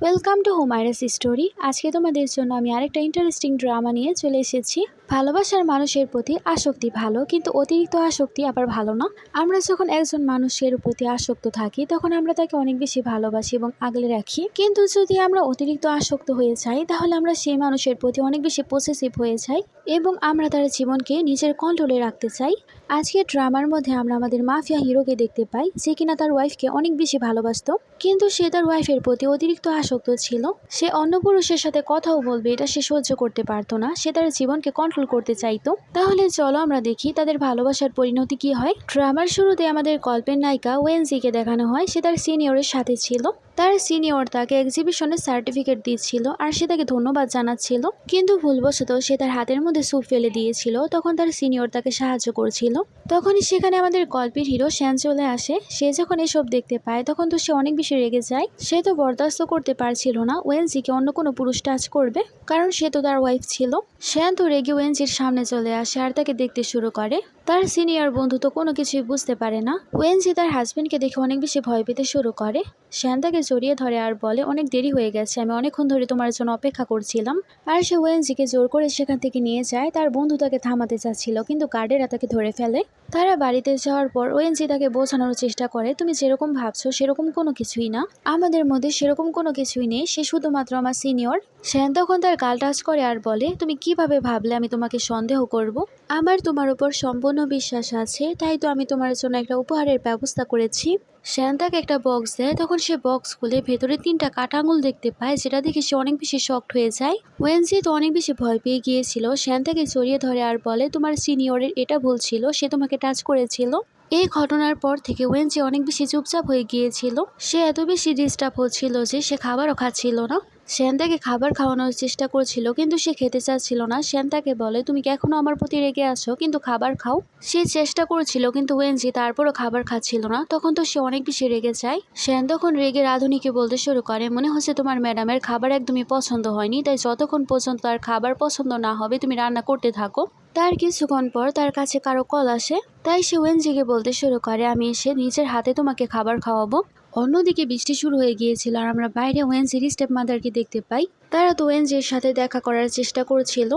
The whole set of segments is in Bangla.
Welcome to হুমায়রাস story. আজকে তোমাদের জন্য আমি আরেকটা ইন্টারেস্টিং ড্রামা নিয়ে চলে এসেছি। ভালোবাসার মানুষের প্রতি আসক্তি ভালো, কিন্তু অতিরিক্ত আসক্তি আবার ভালো না। আমরা যখন একজন মানুষের প্রতি আসক্ত থাকি তখন আমরা তাকে অনেক বেশি ভালোবাসি এবং আগলে রাখি, কিন্তু যদি আমরা অতিরিক্ত আসক্ত হয়ে যাই তাহলে আমরা সেই মানুষের প্রতি অনেক বেশি পসেসিভ হয়ে যাই এবং আমরা তার জীবনকে নিজের কন্ট্রোলে রাখতে চাই। আজকের ড্রামার মধ্যে আমরা আমাদের মাফিয়া হিরোকে দেখতে পাই, যে কিনা তার ওয়াইফকে অনেক বেশি ভালোবাসতো, কিন্তু সে তার ওয়াইফের প্রতি অতিরিক্ত আসক্ত ছিল। সে অন্য পুরুষের সাথে কথাও বলবে এটা সে সহ্য করতে পারতো না, সে তার জীবনকে কন্ট্রোল করতে চাইতো। তাহলে চলো আমরা দেখি তাদের ভালোবাসার পরিণতি কি হয়। ড্রামার শুরুতে আমাদের গল্পের নায়িকা ওয়েনজিকে দেখানো হয়, সে তার সিনিয়রের সাথে ছিল। তার সিনিয়র তাকে এক্সিবিশনের সার্টিফিকেট দিচ্ছিল আর সে তাকে ধন্যবাদ জানাচ্ছিল, কিন্তু ভুলবশত সে তার হাতের মধ্যে স্যুপ ফেলে দিয়েছিল। তখন তার সিনিয়র তাকে সাহায্য করছিল। তখনই সেখানে আমাদের গল্পের হিরো শ্যান চলে আসে। সে যখন এসব দেখতে পায় তখন তো সে অনেক বেশি রেগে যায়। সে তো বরদাস্ত করতে পারছিল না ওয়েনজিকে অন্য কোনো পুরুষ টাচ করবে, কারণ সে তো তার ওয়াইফ ছিল। শ্যান তো রেগে ওয়েনজির সামনে চলে আসে আর তাকে দেখতে শুরু করে। তার সিনিয়র বন্ধু তো কোনো কিছুই বুঝতে পারে না। ওয়েনজি তার হাজবেন্ডকে দেখে অনেক বেশি ভয় পেতে শুরু করে। শ্যান তাকে জড়িয়ে ধরে আর বলে, অনেক দেরি হয়ে গেছে, আমি অনেকক্ষণ ধরে তোমার জন্য অপেক্ষা করছিলাম। আর সে ওয়েনজিকে জোর করে সেখান থেকে নিয়ে যায়। তার বন্ধু তাকে থামাতে চাচ্ছিল, কিন্তু গার্ডেরা তাকে ধরে ফেলে। তারা বাড়িতে যাওয়ার পর ওয়েনজি তাকে বোঝানোর চেষ্টা করে, তুমি যেরকম ভাবছো সেরকম কোনো কিছুই না, আমাদের মধ্যে সেরকম কোনো কিছুই নেই, সে শুধুমাত্র আমার সিনিয়র। শ্যান তখন তার গাল টাচ করে আর বলে, তুমি কিভাবে ভাবলে আমি তোমাকে সন্দেহ করব? আমার তোমার উপর সম্পূর্ণ বিশ্বাস আছে, তাই তো আমি তোমার জন্য একটা উপহারের ব্যবস্থা করেছি। শ্যান তাকে একটা বক্স দেয়। তখন সে বক্স খুলে ভেতরে 3টা কাটা আঙুল দেখতে পায়, যেটা দেখে সে অনেক বেশি শকড হয়ে যায়। ওয়েনজি তো অনেক বেশি ভয় পেয়ে গিয়েছিল। শ্যান তাকে জড়িয়ে ধরে আর বলে, তোমার সিনিয়রের এটা ভুল ছিল, সে তোমাকে টাচ করেছিল। এই ঘটনার পর থেকে ওয়েনজি অনেক বেশি চুপচাপ হয়ে গিয়েছিল। সে এত বেশি ডিস্টার্ব হচ্ছিল যে সে খাবারও খাচ্ছিল না। শ্যান তাকে খাবার খাওয়ানোর চেষ্টা করছিল, কিন্তু সে খেতে চাচ্ছিল না। শ্যান তাকে বলে, তুমি কি এখনো আমার প্রতি রেগে আছো? কিন্তু খাবার খাও। সে চেষ্টা করছিল, কিন্তু ওয়েনজি তারপরও খাবার খাচ্ছিল না। তখন তো সে অনেক বেশি রেগে যায়। শ্যান তখন রেগে রাধুনীকে বলতে শুরু করে, মনে হচ্ছে তোমার ম্যাডামের খাবার একদমই পছন্দ হয়নি, তাই যতক্ষণ পর্যন্ত তার খাবার পছন্দ না হবে তুমি রান্না করতে থাকো। তার কিছুক্ষণ পর তার কাছে কারো কল আসে, তাই সে ওয়েনজিকে বলতে শুরু করে, আমি এসে নিজের হাতে তোমাকে খাবার খাওয়াবো। অন্যদিকে বৃষ্টি শুরু হয়ে গিয়েছিল আর আমরা বাইরে ওয়েনজির স্টেপ মাদারকে দেখতে পাই। তারা তো ওয়েনজির সাথে দেখা করার চেষ্টা করছিল।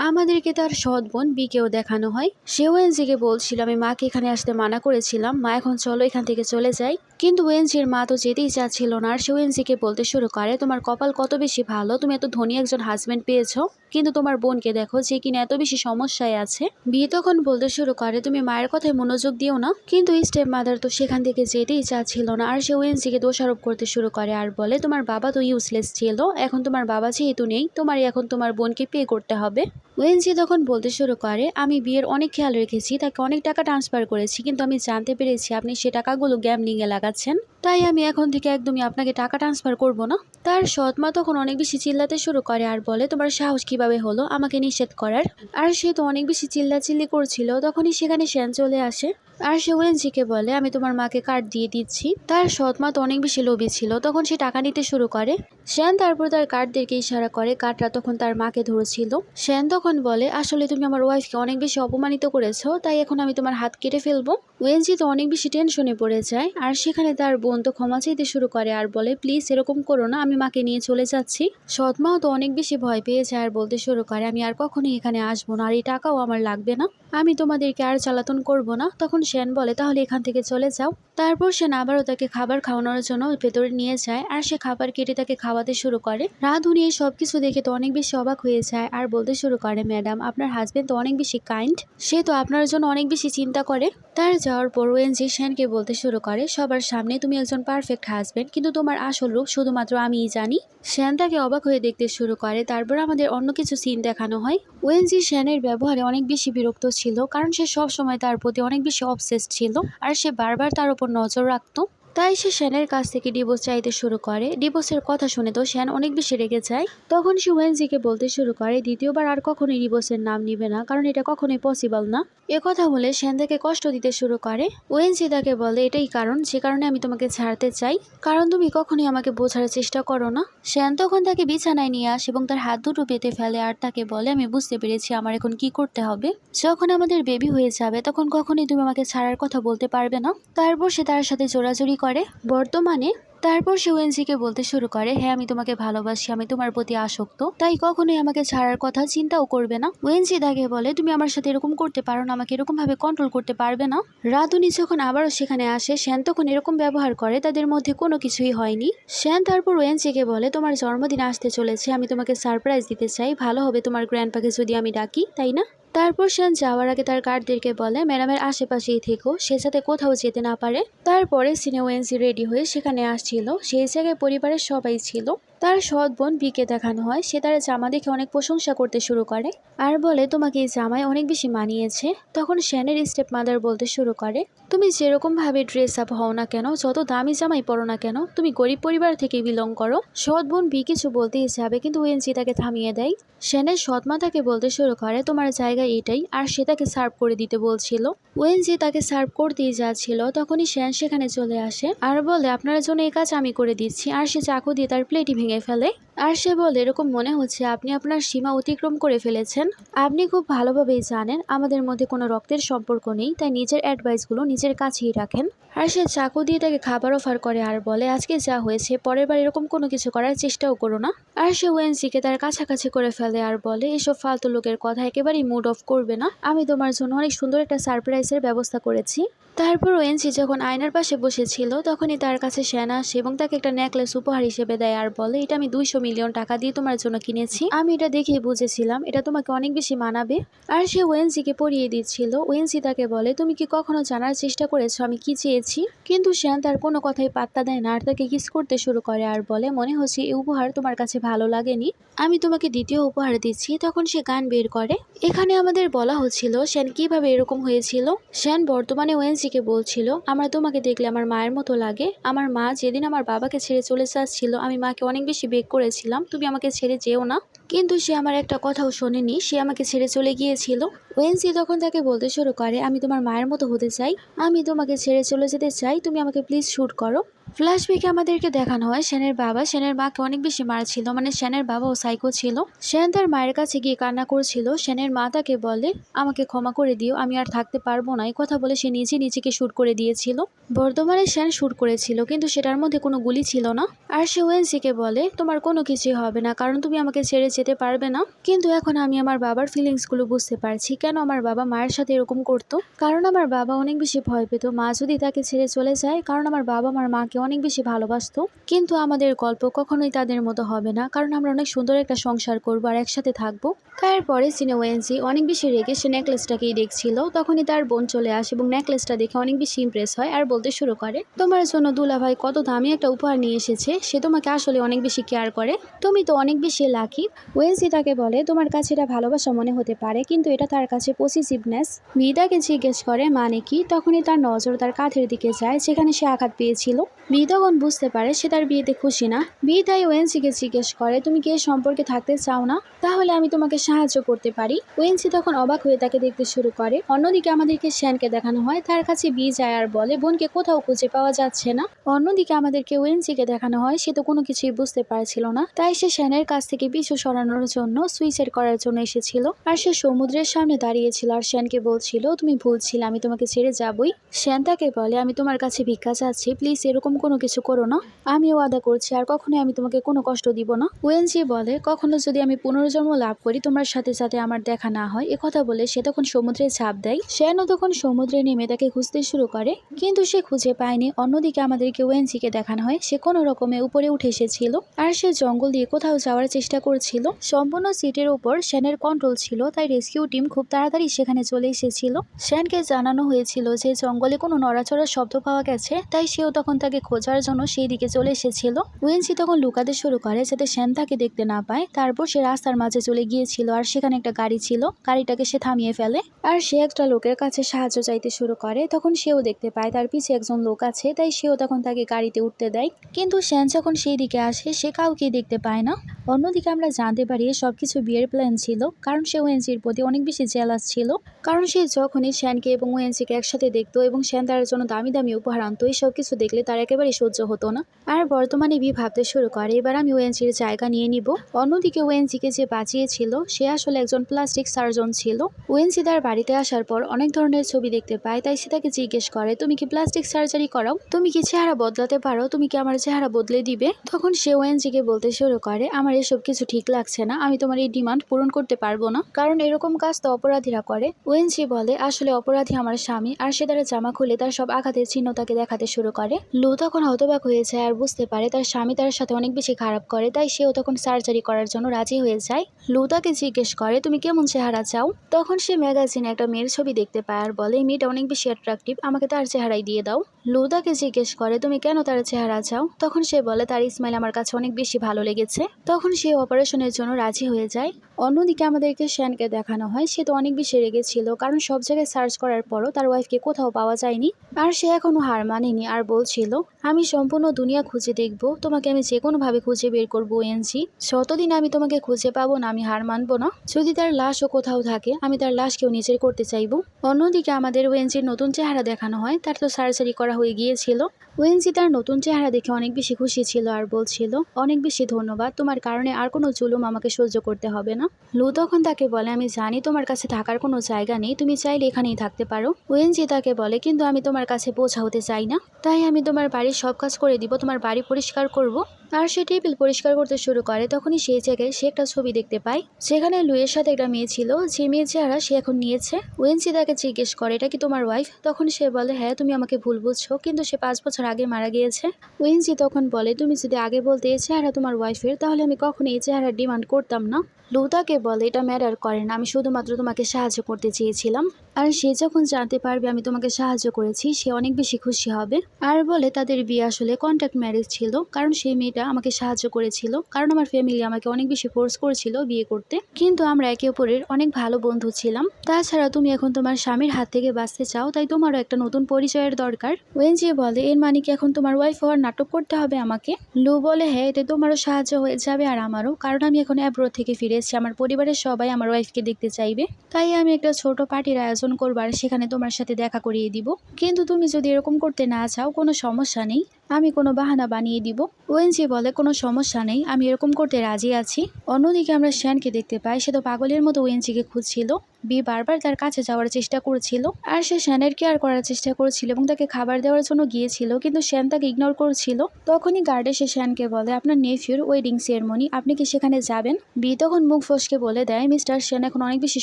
আমাদেরকে তার সৎ বোন বিকেও দেখানো হয়। সে ওয়েনজিকে বলছিল, আমি মাকে এখানে আসতে মানা করেছিলাম, মা এখন চলো এখান থেকে চলে যাই। কিন্তু ওয়েনজির মা তো যেতেই চাচ্ছিল না। আর সে ওয়েনজিকে বলতে শুরু করে, তোমার কপাল কত বেশি ভালো, তুমি এত ধনী একজন হাজবেন্ড পেয়েছো, কিন্তু তোমার বোনকে দেখো যে কিনা এত বেশি সমস্যায় আছে। বিয়ে তখন বলতে শুরু করে, তুমি মায়ের কথায় মনোযোগ দিও না। কিন্তু স্টেপ মাদার তো সেখান থেকে যেতেই চাচ্ছিল না। আর সে ওয়েনজিকে দোষারোপ করতে শুরু করে আর বলে, তোমার বাবা তো ইউজলেস ছিল, এখন তোমার বাবা যেহেতু নেই তোমার এখন তোমার বোনকে পে করতে হবে। ওয়েনজি তখন বলতে শুরু করে, আমি বিয়ের অনেক খেয়াল রেখেছি, তাকে অনেক টাকা ট্রান্সফার করেছি, কিন্তু আমি জানতে পেরেছি আপনি সে টাকাগুলো গ্যামলিংয়ে লাগাচ্ছেন, তাই আমি এখন থেকে একদমই আপনাকে টাকা ট্রান্সফার করব না। তার সৎ মা তখন অনেক বেশি চিল্লাতে শুরু করে আর বলে, তোমার সাহস কিভাবে হলো আমাকে নিষেধ করার? আর সে তো অনেক বেশি চিল্লাচিল্লি করছিল। তখনই সেখানে শ্যান চলে আসে আর সে ওয়েনজিকে বলে, আমি তোমার মাকে কার্ড দিয়ে দিচ্ছি। তার সৎ মা তো অনেক বেশি লোভী ছিল, তখন সে টাকা নিতে শুরু করে। শ্যান তারপর তার কার্ডদেরকে ইশারা করে, কার্ডরা তখন তার মাকে ধরেছিল। শ্যান তখন বলে, আসলে তুমি আমার ওয়াইফকে অনেক বেশি অপমানিত করেছো, তাই এখন আমি তোমার হাত কেটে ফেলবো। ওয়েনজি তো অনেক বেশি টেনশনে পড়ে যায়। আর সেখানে তার বোন তো ক্ষমা চাইতে শুরু করে আর বলে, প্লিজ এরকম করো না, আমি মাকে নিয়ে চলে যাচ্ছি। সৎ মাও তো অনেক বেশি ভয় পেয়ে যায় আর বলতে শুরু করে, আমি আর কখনোই এখানে আসবো না, আর এই টাকাও আমার লাগবে না, আমি তোমাদেরকে আর জ্বালাতন করব না। তখন শ্যান বলে, তাহলে এখান থেকে চলে যাও। তারপর শ্যান আবারও তাকে খাবার খাওয়ানোর জন্য ভেতরে নিয়ে যায় আর সে খাবার কেটে তাকে খাওয়াতে শুরু করে। রাধুনী এই সবকিছু দেখে তো অনেক বেশি অবাক হয়ে যায় আর বলতে শুরু করে, ম্যাডাম আপনার হাজবেন্ড তো অনেক বেশি কাইন্ড, সে তো আপনার জন্য অনেক বেশি চিন্তা করে। তার যাওয়ার পর ওয়েনজি শ্যানকে বলতে শুরু করে, সবার সামনে তুমি একজন পারফেক্ট হাজবেন্ড, কিন্তু তোমার আসল রূপ শুধুমাত্র আমিই জানি। শ্যান তাকে অবাক হয়ে দেখতে শুরু করে। তারপর আমাদের অন্য কিছু সিন দেখানো হয়। ওয়েনজি শ্যানের ব্যবহারে অনেক বেশি বিরক্ত ছিল, কারণ সে সব সময় তার প্রতি অনেক বেশি অবসেস ছিল আর সে বারবার তার উপর নজর রাখতো। তাই সে শ্যানের কাছ থেকে ডিভোর্স চাইতে শুরু করে। ডিভোর্সের কথা শুনে তো শ্যান অনেক বেশি রেগে যায়। তখন সে ওয়েনজিকে বলতে শুরু করে, দ্বিতীয়বার আর কখনোই ডিভোর্সের নাম নিবে না, কারণ এটা কখনোই পসিবল না। কথা বলে শ্যান তাকে কষ্ট দিতে শুরু করে। ওয়েনজি তাকে বলে, এটাই কারণ যে কারণে আমি তোমাকে ছাড়তে চাই, কারণ তুমি কখনোই আমাকে বোঝার চেষ্টা করো না। শ্যান তখন তাকে বিছানায় নিয়ে আসে এবং তার হাত দুটো পেতে ফেলে আর তাকে বলে, আমি বুঝতে পেরেছি আমার এখন কি করতে হবে। যখন আমাদের বেবি হয়ে যাবে তখন কখনোই তুমি আমাকে ছাড়ার কথা বলতে পারবে না। তারপর সে তার সাথে জোরাজুরি করে। বর্তমানে তারপর সে ওয়েনজিকে বলতে শুরু করে, হ্যাঁ আমি তোমাকে ভালোবাসি, আমি তোমার প্রতি আসক্ত, তাই কখনোই আমাকে ছাড়ার কথা চিন্তাও করবে না। ওয়েনজি তাকে বলে, তুমি আমার সাথে এরকম করতে পারো না, আমাকে এরকম ভাবে কন্ট্রোল করতে পারবে না। রাধুনি যখন আবারও সেখানে আসে, শ্যান তখন এরকম ব্যবহার করে, তাদের মধ্যে কোনো কিছুই হয়নি। শ্যান তারপর ওয়েনজিকে বলে, তোমার জন্মদিন আসতে চলেছে, আমি তোমাকে সারপ্রাইজ দিতে চাই, ভালো হবে তোমার গ্র্যান্ডপাকে যদি আমি ডাকি, তাই না? তারপর শ্যান যাওয়ার আগে তার গার্ডদেরকে বলে ম্যাডামের আশেপাশেই থেকো, সে যাতে কোথাও যেতে না পারে। তারপরে সিনে ওয়েনজি রেডি হয়ে সেখানে আসছিল। সেই জায়গায় পরিবারের সবাই ছিল। তার সৎ বোন বিকে দেখানো হয়, সে তার জামা দেখে অনেক প্রশংসা করতে শুরু করে আর বলে, তোমাকে এই জামায় অনেক বেশি মানিয়েছে। তখন শ্যানের স্টেপ মাদার বলতে শুরু করে, তুমি যেরকম ভাবে ড্রেস আপ হও না কেন, যত দামি জামাই পরো না কেন, তুমি গরিব পরিবার থেকে বিলং করো। সৎ বোন বি কিছু বলতেই যাবে, কিন্তু ওয়েনজি তাকে থামিয়ে দেয়। শ্যানের সৎ মা তাকে বলতে শুরু করে, তোমার জায়গা এটাই, আর সে তাকে সার্ভ করে দিতে বলছিল। ওয়েনজি তাকে সার্ভ করতেই যাচ্ছিল, তখনই শ্যান সেখানে চলে আসে আর বলে, আপনার জন্য এই কাজ আমি করে দিচ্ছি। আর সে চাকু দিয়ে তার প্লেটই ভেঙে ফেলে। আর সে বলে, এরকম মনে হচ্ছে আপনি আপনার সীমা অতিক্রম করে ফেলেছেন। আপনি খুব ভালোভাবেই জানেন আমাদের মধ্যে কোনো রক্তের সম্পর্ক নেই, তাই নিজের অ্যাডভাইসগুলো নিজের কাছেই রাখেন। আর সে চাকু দিয়ে তাকে খাবার অফার করে আর বলে, আজকে যা হয়েছে পরের বার এরকম কোনো কিছু করার চেষ্টাও করো না। আর সে ওয়েনজিকে তার কাছাকাছি করে ফেলে আর বলে, এসব ফালতু লোকের কথা একেবারেই মুড অফ করবে না, আমি তোমার জন্য অনেক সুন্দর একটা সারপ্রাইজের ব্যবস্থা করেছি। তারপর ওয়েনজি যখন আয়নার পাশে বসেছিল, তখনই তার কাছে শ্যান আসে এবং তাকে একটা নেকলেস উপহার হিসেবে দেয় আর বলে, এটা আমি 200 মিলিয়ন টাকা দিয়ে তোমার জন্য কিনেছি, আমি এটা দেখেই বুঝেছিলাম এটা তোমাকে অনেক বেশি মানাবে। আর সে ওয়েনজিকে পরিয়ে দিচ্ছিল। ওয়েনজি তাকে বলে, তুমি কি কখনো জানার চেষ্টা করেছো আমি কি চেয়েছি? কিন্তু শ্যান তার কোনো কথাই পাত্তা দেয় না আর তাকে কিস করতে শুরু করে আর বলে, মনে হচ্ছে এই উপহার তোমার কাছে ভালো লাগেনি, আমি তোমাকে দ্বিতীয় উপহার দিচ্ছি। তখন সে গান বের করে। এখানে আমাদের বলা হচ্ছিল শ্যান কিভাবে এরকম হয়েছিল। শ্যান বর্তমানে ওয়েনজিকে বলছিল, আমরা তোমাকে দেখলে আমার মায়ের মতো লাগে, আমার মা যেদিন আমার বাবাকে ছেড়ে চলে যাচ্ছিল, আমি মাকে অনেক বেশি বেগ করেছিলাম তুমি আমাকে ছেড়ে যেও না, কিন্তু সে আমার একটা কথাও শোনেনি, সে আমাকে ছেড়ে চলে গিয়েছিল। ওয়েনজি তখন তাকে বলতে শুরু করে, আমি তোমার মায়ের মতো হতে চাই, আমি তোমাকে ছেড়ে চলে যেতে চাই, তুমি আমাকে প্লিজ শুট করো। ফ্ল্যাশব্যাকে আমাদেরকে দেখানো হয় শ্যানের বাবা শ্যানের মাকে অনেক বেশি মারছিল, মানে শ্যানের বাবাও সাইকো ছিল। শ্যান তার মায়ের কাছে গিয়ে কান্না করছিল। শ্যানের মা তাকে বলে, আমাকে ক্ষমা করে দিও, আমি আর থাকতে পারবো না। এই কথা বলে সে নিজেকে শুট করে দিয়েছিল। বর্তমানে শ্যান শুট করেছিল, কিন্তু সেটার মধ্যে কোনো গুলি ছিল না। আর সে ওয়েনজিকে বলে, তোমার কোনো কিছুই হবে না, কারণ তুমি আমাকে ছেড়ে যেতে পারবে না। কিন্তু এখন আমি আমার বাবার ফিলিংসগুলো বুঝতে পারছি, কেন আমার বাবা মায়ের সাথে এরকম করতো। কারণ আমার বাবা অনেক বেশি ভয় পেত মা যদি তাকে ছেড়ে চলে যায়, কারণ আমার বাবা আমার মাকে অনেক বেশি ভালোবাসতো। কিন্তু আমাদের গল্প কখনোই তাদের মতো হবে না, কারণ আমরা অনেক সুন্দর একটা সংসার করবো আর একসাথে থাকবো। তারপরে সিনে ওয়েনজি অনেক বেশি রেগে সে নেকলেসটাকেই দেখছিল। তখনই তার বোন চলে আসে এবং নেকলেসটা দেখে অনেক বেশি ইমপ্রেস হয় আর বলতে শুরু করে, তোমার জন্য দুলাভাই কত দামি একটা উপহার নিয়ে এসেছে, সে তোমাকে আসলে অনেক বেশি কেয়ার করে, তুমি তো অনেক বেশি লাকি। ওয়েনজি তাকে বলে, তোমার কাছে এটা ভালোবাসা মনে হতে পারে, কিন্তু এটা তার কাছে পসেসিভনেস। মিতাকে জিজ্ঞেস করে মানে কি। তখনই তার নজর তার কাঁধের দিকে যায়, যেখানে সে আঘাত পেয়েছিল। বি তখন বুঝতে পারে সে তার বিয়েতে খুশি না। বি তাই ওয়েনজিকে জিজ্ঞেস করে, তুমি কি এই সম্পর্কে থাকতে চাও না? তাহলে আমি তোমাকে সাহায্য করতে পারি। ওয়েনজি তখন অবাক হয়ে তাকে দেখতে শুরু করে। অন্যদিকে আমাদেরকে শ্যানকে দেখানো হয়, তার কাছে বি যায় আর বলে, বোনকে কোথাও খুঁজে পাওয়া যাচ্ছে না। অন্যদিকে আমাদেরকে ওয়েনজিকে দেখানো হয়, সে তো কোনো কিছুই বুঝতে পারছিল না, তাই সে শ্যানের কাছ থেকে পিছু সরানোর জন্য সুইসাইড করার জন্য এসেছিল। আর সে সমুদ্রের সামনে দাঁড়িয়েছিল আর শ্যানকে বলছিল, তুমি ভুলছিলে, আমি তোমাকে ছেড়ে যাবই। শ্যান তাকে বলে, আমি তোমার কাছে ভিক্ষা চাচ্ছি, প্লিজ এরকম কোনো কিছু করো না, আমি ওয়াদা করছি আর কখনোই আমি তোমাকে কোনো কষ্ট দিব না। ওয়েনজি বলে, কখনো যদি আমি পুনর্জন্ম লাভ করি তোমার সাথে সাথে আমার দেখা না হয়। কথা বলে সে তখন সমুদ্রে ঝাঁপ দেয়। শ্যানও তখন সমুদ্রে নেমে তাকে খুঁজতে শুরু করে, কিন্তু সে খুঁজে পায়নি। অন্যদিকে আমাদেরকে ওয়েনজিকে দেখানো হয়, সে কোনো রকমে উপরে উঠে এসেছিল আর সে জঙ্গল দিয়ে কোথাও যাওয়ার চেষ্টা করছিল। সম্পূর্ণ সিটের উপর শ্যানের কন্ট্রোল ছিল, তাই রেস্কিউ টিম খুব তাড়াতাড়ি সেখানে চলে এসেছিল। শ্যানকে জানানো হয়েছিল যে জঙ্গলে কোনো নড়াচড়ার শব্দ পাওয়া গেছে, তাই সেও তখন তাকে খোঁজার জন্য সেই দিকে চলে এসেছিল। ওয়েনজি তখন লুকাতে শুরু করে যাতে শ্যান তাকে দেখতে না পায়। তারপর সে রাস্তার মাঝে চলে গিয়েছিল আর সেখানে একটা গাড়ি ছিল, গাড়িটাকে সে থামিয়ে ফেলে আর সে একটা লোকের কাছে সাহায্য চাইতে শুরু করে। তখন সেও দেখতে পায় তার পিছে একজন লোক আছে, তাই সেও তখন তাকে গাড়িতে উঠতে দেয়। কিন্তু শ্যান যখন সেই দিকে আসে সে কাউকে দেখতে পায় না। অন্যদিকে আমরা জানতে পারি সবকিছু বিয়ের প্ল্যান ছিল, কারণ সে ওয়েনজির প্রতি অনেক বেশি জেলাস ছিল। কারণ সে যখনই শ্যানকে এবং ওয়েনজিকে একসাথে দেখতো এবং শ্যান তার জন্য দামি দামি উপহার আনতো, এই সব কিছু দেখলে তার একেবারে একেবারেই সহ্য হতো না। আর বর্তমানে বি ভাবতে শুরু করে এবার আমি ওএনজির জায়গা নিয়ে নিব। অন্যদিকে ওএনজিকে যে বাঁচিয়েছিল সে আসলে একজন প্লাস্টিক সার্জন ছিল। ওএনজি তার বাড়িতে আসার পর অনেক ধরনের ছবি দেখতে পায়, তাই সে তাকে জিজ্ঞেস করে তুমি কি প্লাস্টিক সার্জারি করাও, তুমি কি চেহারা বদলাতে পারো, তুমি কি আমার চেহারা বদলে দিবে। তখন সে ওএনজিকে বলতে শুরু করে আমার এসব কিছু ঠিক লাগছে না, আমি তোমার এই ডিমান্ড পূরণ করতে পারবো না, কারণ এরকম কাজ তো অপরাধীরা করে। ওএনজি বলে আসলে অপরাধী আমার স্বামী, আর সে তার জামা খুলে তার সব আঘাতের চিহ্ন তাকে দেখাতে শুরু করে। লু তখন হতবাক হয়ে যায় আর বুঝতে পারে তার স্বামী তার সাথে অনেক বেশি খারাপ করে, তাই সেও তখন সার্জারি করার জন্য রাজি হয়ে যায়। লু তাকে জিজ্ঞেস করে তুমি কেমন চেহারা চাও। তখন সে ম্যাগাজিনে একটা মেয়ের ছবি দেখতে পায় আর বলে এই মেয়েটা অনেক বেশি অ্যাট্রাকটিভ, আমাকে তার চেহারাই দিয়ে দাও। লু তাকে জিজ্ঞেস করে তুমি কেন তার চেহারা চাও। তখন সে বলে তার স্মাইল আমার কাছে অনেক বেশি ভালো লেগেছে। তখন সে অপারেশনের জন্য রাজি হয়ে যায়। অন্যদিকে আমাদেরকে শ্যানকে দেখানো হয়, সে তো অনেক বেশি রেগেছিল, কারণ সব জায়গায় সার্চ করার পরও তার ওয়াইফকে কোথাও পাওয়া যায়নি। আর সে এখনো হার মানেনি আর বলছিল আমি সম্পূর্ণ দুনিয়া খুঁজে দেখব, তোমাকে আমি যে কোনোভাবে খুঁজে বের করবো ওএনজি, যতদিন আমি তোমাকে খুঁজে পাবো না আমি হার মানবো না। যদি তার লাশও কোথাও থাকে আমি তার লাশকেও নিজের করতে চাইবো। অন্যদিকে আমাদের ওএনজির নতুন চেহারা দেখানো হয়, তার তো সার্জারি করা হয়ে গিয়েছিল। ওএনজি তার নতুন চেহারা দেখে অনেক বেশি খুশি ছিল আর বলছিল অনেক বেশি ধন্যবাদ, তোমার কারণে আর কোনো জুলুম আমাকে সহ্য করতে হবে না। লু তখন তাকে বলে আমি জানি তোমার কাছে থাকার কোনো জায়গা নেই, তুমি চাইলে এখানেই থাকতে পারো। ওএনজি তাকে বলে কিন্তু আমি তোমার কাছে বোঝা হতে চাই না, তাই আমি তোমার বাড়ির সব কাজ করে দিব, তোমার বাড়ি পরিষ্কার করব। আর সে টেবিল পরিষ্কার করতে শুরু করে। তখনই সেই জায়গায় সে একটা ছবি দেখতে পায়, সেখানে লুয়ের সাথে একটা মেয়ে ছিল, যে মেয়ের চেহারা সে এখন নিয়েছে। ওএনজি তাকে জিজ্ঞেস করে এটা কি তোমার ওয়াইফ। তখন সে বলে হ্যাঁ তুমি আমাকে ভুল বুঝছো, কিন্তু সে 5 বছর আগে মারা গিয়েছে। ওএনজি তখন বলে তুমি যদি আগে বলতে এই চেহারা তোমার ওয়াইফের, তাহলে আমি কখনো এই চেহারার ডিমান্ড করতাম না। লু তাকে বলে এটা ম্যাটার করে না, আমি শুধুমাত্র তোমাকে সাহায্য করতে চেয়েছিলাম, আর সে যখন জানতে পারবে আমি তোমাকে সাহায্য করেছি সে অনেক বেশি খুশি হবে। আর বলে তাদের বিয়ে আসলে কন্ট্রাক্ট ম্যারেজ ছিল, কারণ সেই মেয়েটা আমাকে সাহায্য করেছিল, কারণ আমার ফ্যামিলি আমাকে অনেক বেশি ফোর্স করেছিল বিয়ে করতে, কিন্তু আমরা একে অপরের অনেক ভালো বন্ধু ছিলাম। তাছাড়া তুমি এখন তোমার স্বামীর হাত থেকে বাঁচতে চাও, তাই তোমারও একটা নতুন পরিচয়ের দরকার। ওএনজি বলে এর মানে কি এখন তোমার ওয়াইফ হওয়ার নাটক করতে হবে আমাকে। লু বলে হ্যাঁ এতে তোমারও সাহায্য হয়ে যাবে আর আমারও, কারণ আমি এখন অ্যাব্রোড থেকে ফিরে এসেছি, আমার পরিবারের সবাই আমার ওয়াইফকে দেখতে চাইবে, তাই আমি একটা ছোট পার্টির আয়োজন করবো আর সেখানে তোমার সাথে দেখা করিয়ে দিব। কিন্তু তুমি যদি এরকম করতে না চাও কোনো সমস্যা নেই, আমি কোনো বাহানা বানিয়ে দিব। ওএনজি বলে কোনো সমস্যা নেই, আমি এরকম করতে রাজি আছি। অন্যদিকে আমরা শ্যানকে দেখতে পাই, সে তো পাগলের মতো ওএনজিকে খুঁজছিল। বি বারবার তার কাছে যাওয়ার চেষ্টা করছিল আর সে শ্যানের কেয়ার করার চেষ্টা করছিল এবং তাকে খাবার দেওয়ার জন্য গিয়েছিল, কিন্তু শ্যান তাকে ইগনোর করছিল। তখনই গার্ড এসে শ্যানকে বলে আপনার নেফিউর ওয়েডিং সেরেমনি, আপনি কি সেখানে যাবেন। বি তখন মুখ ফসকে বলে দেয় মিস্টার শ্যান এখন অনেক বেশি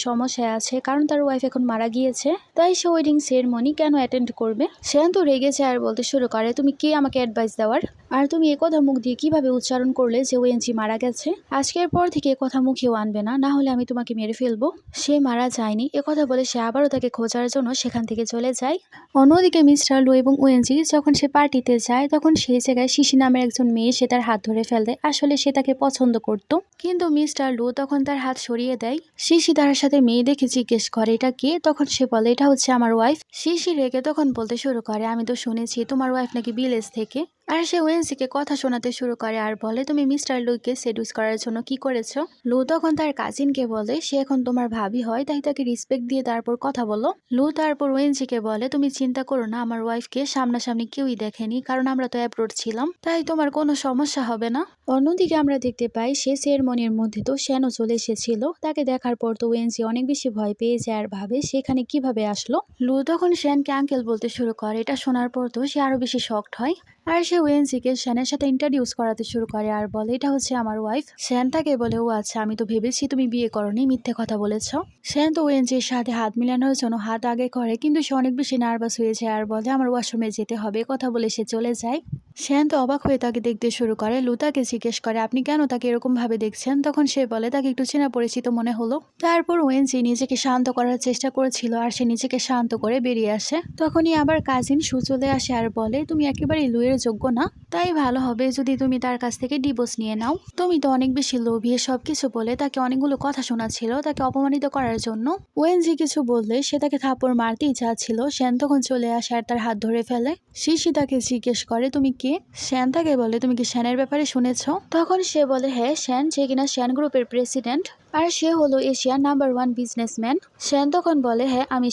সমস্যায় আছে, কারণ তার ওয়াইফ এখন মারা গিয়েছে, তাই সে ওয়েডিং সেরেমনি কেন অ্যাটেন্ড করবে। শ্যান তো রেগেছে আর বলতে শুরু করে তুমি কে আমাকে অ্যাডভাইস দেওয়ার, আর তুমি এ কথা মুখ দিয়ে কিভাবে উচ্চারণ করলে যে ওএনজি মারা গেছে। আজকের পর থেকে এ কথা মুখেও আনবে না, না হলে আমি তোমাকে মেরে ফেলবো। সে মারা যায়নি এ কথা বলে সে আবারও তাকে খোঁজার জন্য সেখান থেকে চলে যায়। অন্যদিকে মিস্টার লু এবং ওএনজি যখন সে পার্টিতে যায়, তখন সেই জায়গায় শিশি নামের একজন মেয়ে সে তার হাত ধরে ফেলে, আসলে সে তাকে পছন্দ করত, কিন্তু মিস্টার লু তখন তার হাত সরিয়ে দেয়। শিশি তার সাথে মেয়ে দেখে জিজ্ঞেস করে এটা কে, তখন সে বলে এটা হচ্ছে আমার ওয়াইফ। শিশি রেগে তখন বলতে শুরু করে আমি তো শুনেছি তোমার ওয়াইফ নাকি বিলেজ থেকে। আর সে ওয়েন্সিকে কথা শোনাতে শুরু করে আর বলে তুমি মিস্টার লুকে সেডুস করার জন্য কি করেছো। লু তখন তার কাজিনকে বলে সে এখন তোমার ভাবি হয়, তাই তাকে রেসপেক্ট দিয়ে তারপর কথা বলো। লু তারপর ওয়েন্সিকে বলে তুমি চিন্তা করো না, আমার ওয়াইফকে সামনাসামনি কেউই দেখেনি, কারণ আমরা তো অ্যাব্রোড ছিলাম, তাই তোমার কোনো সমস্যা হবে না। অন্যদিকে আমরা দেখতে পাই সে সেরেমনির মধ্যে তো শ্যানও চলে এসেছিল, তাকে দেখার পর তো ওয়েন্সি অনেক বেশি ভয় পেয়ে যায় আর ভাবে সেখানে কিভাবে আসলো। লু তখন শ্যানকে আঙ্কেল বলতে শুরু করে, এটা শোনার পর তো সে আরো বেশি শকড হয় আর সে ওয়েন্সিকে শ্যানের সাথে ইন্ট্রোডিউস করাতে শুরু করে আর বলে এটা হচ্ছে আমার ওয়াইফ। শ্যান তাকে বলে ও আচ্ছা, আমি তো ভেবেছি তুমি বিয়ে করনি, মিথ্যে কথা বলেছ। শ্যান তো ওয়েন্সির সাথে হাত মিলানোর জন্য হাত আগে করে, কিন্তু সে অনেক বেশি নার্ভাস হয়ে যায় আর বলে আমার ওয়াশরুমে যেতে হবে, কথা বলে সে চলে যায়। শ্যান তো অবাক হয়ে তাকে দেখতে শুরু করে। লু তাকে জিজ্ঞেস করে আপনি কেন তাকে এরকম ভাবে দেখছেন, তখন সে বলে তাকে একটু চেনা পরিচিত মনে হলো। তারপর ওয়েন্সি নিজেকে শান্ত করার চেষ্টা করেছিল আর সে নিজেকে শান্ত করে বেরিয়ে আসে। তখনই আবার কাজিন সু চলে আসে আর বলে তুমি একেবারে লুয়ের যোগ্য না, তাই ভালো হবে যদি তুমি তার কাছ থেকে ডিভোর্স নিয়ে নাও, তুমি তো অনেক বেশি লোভী। সবকিছু বলে তাকে অনেকগুলো কথা শোনাচ্ছিল তাকে অপমানিত করার জন্য। ওয়েন্সি কিছু বললে সে তাকে থাপ্পড় মারতেই চাচ্ছিল। শ্যান তখন চলে আসে আর তার হাত ধরে ফেলে। শিশি তাকে জিজ্ঞেস করে তুমি কে। শ্যান তাকে বলে তুমি কি শ্যানের ব্যাপারে শুনেছ। তখন সে বলে হ্যাঁ শ্যান, যে কিনা শ্যান গ্রুপের প্রেসিডেন্ট। আর সে হলো এশিয়ার নাম্বার 1 বিজনেসম্যান। শ্যান তখন বলে হ্যাঁ আমি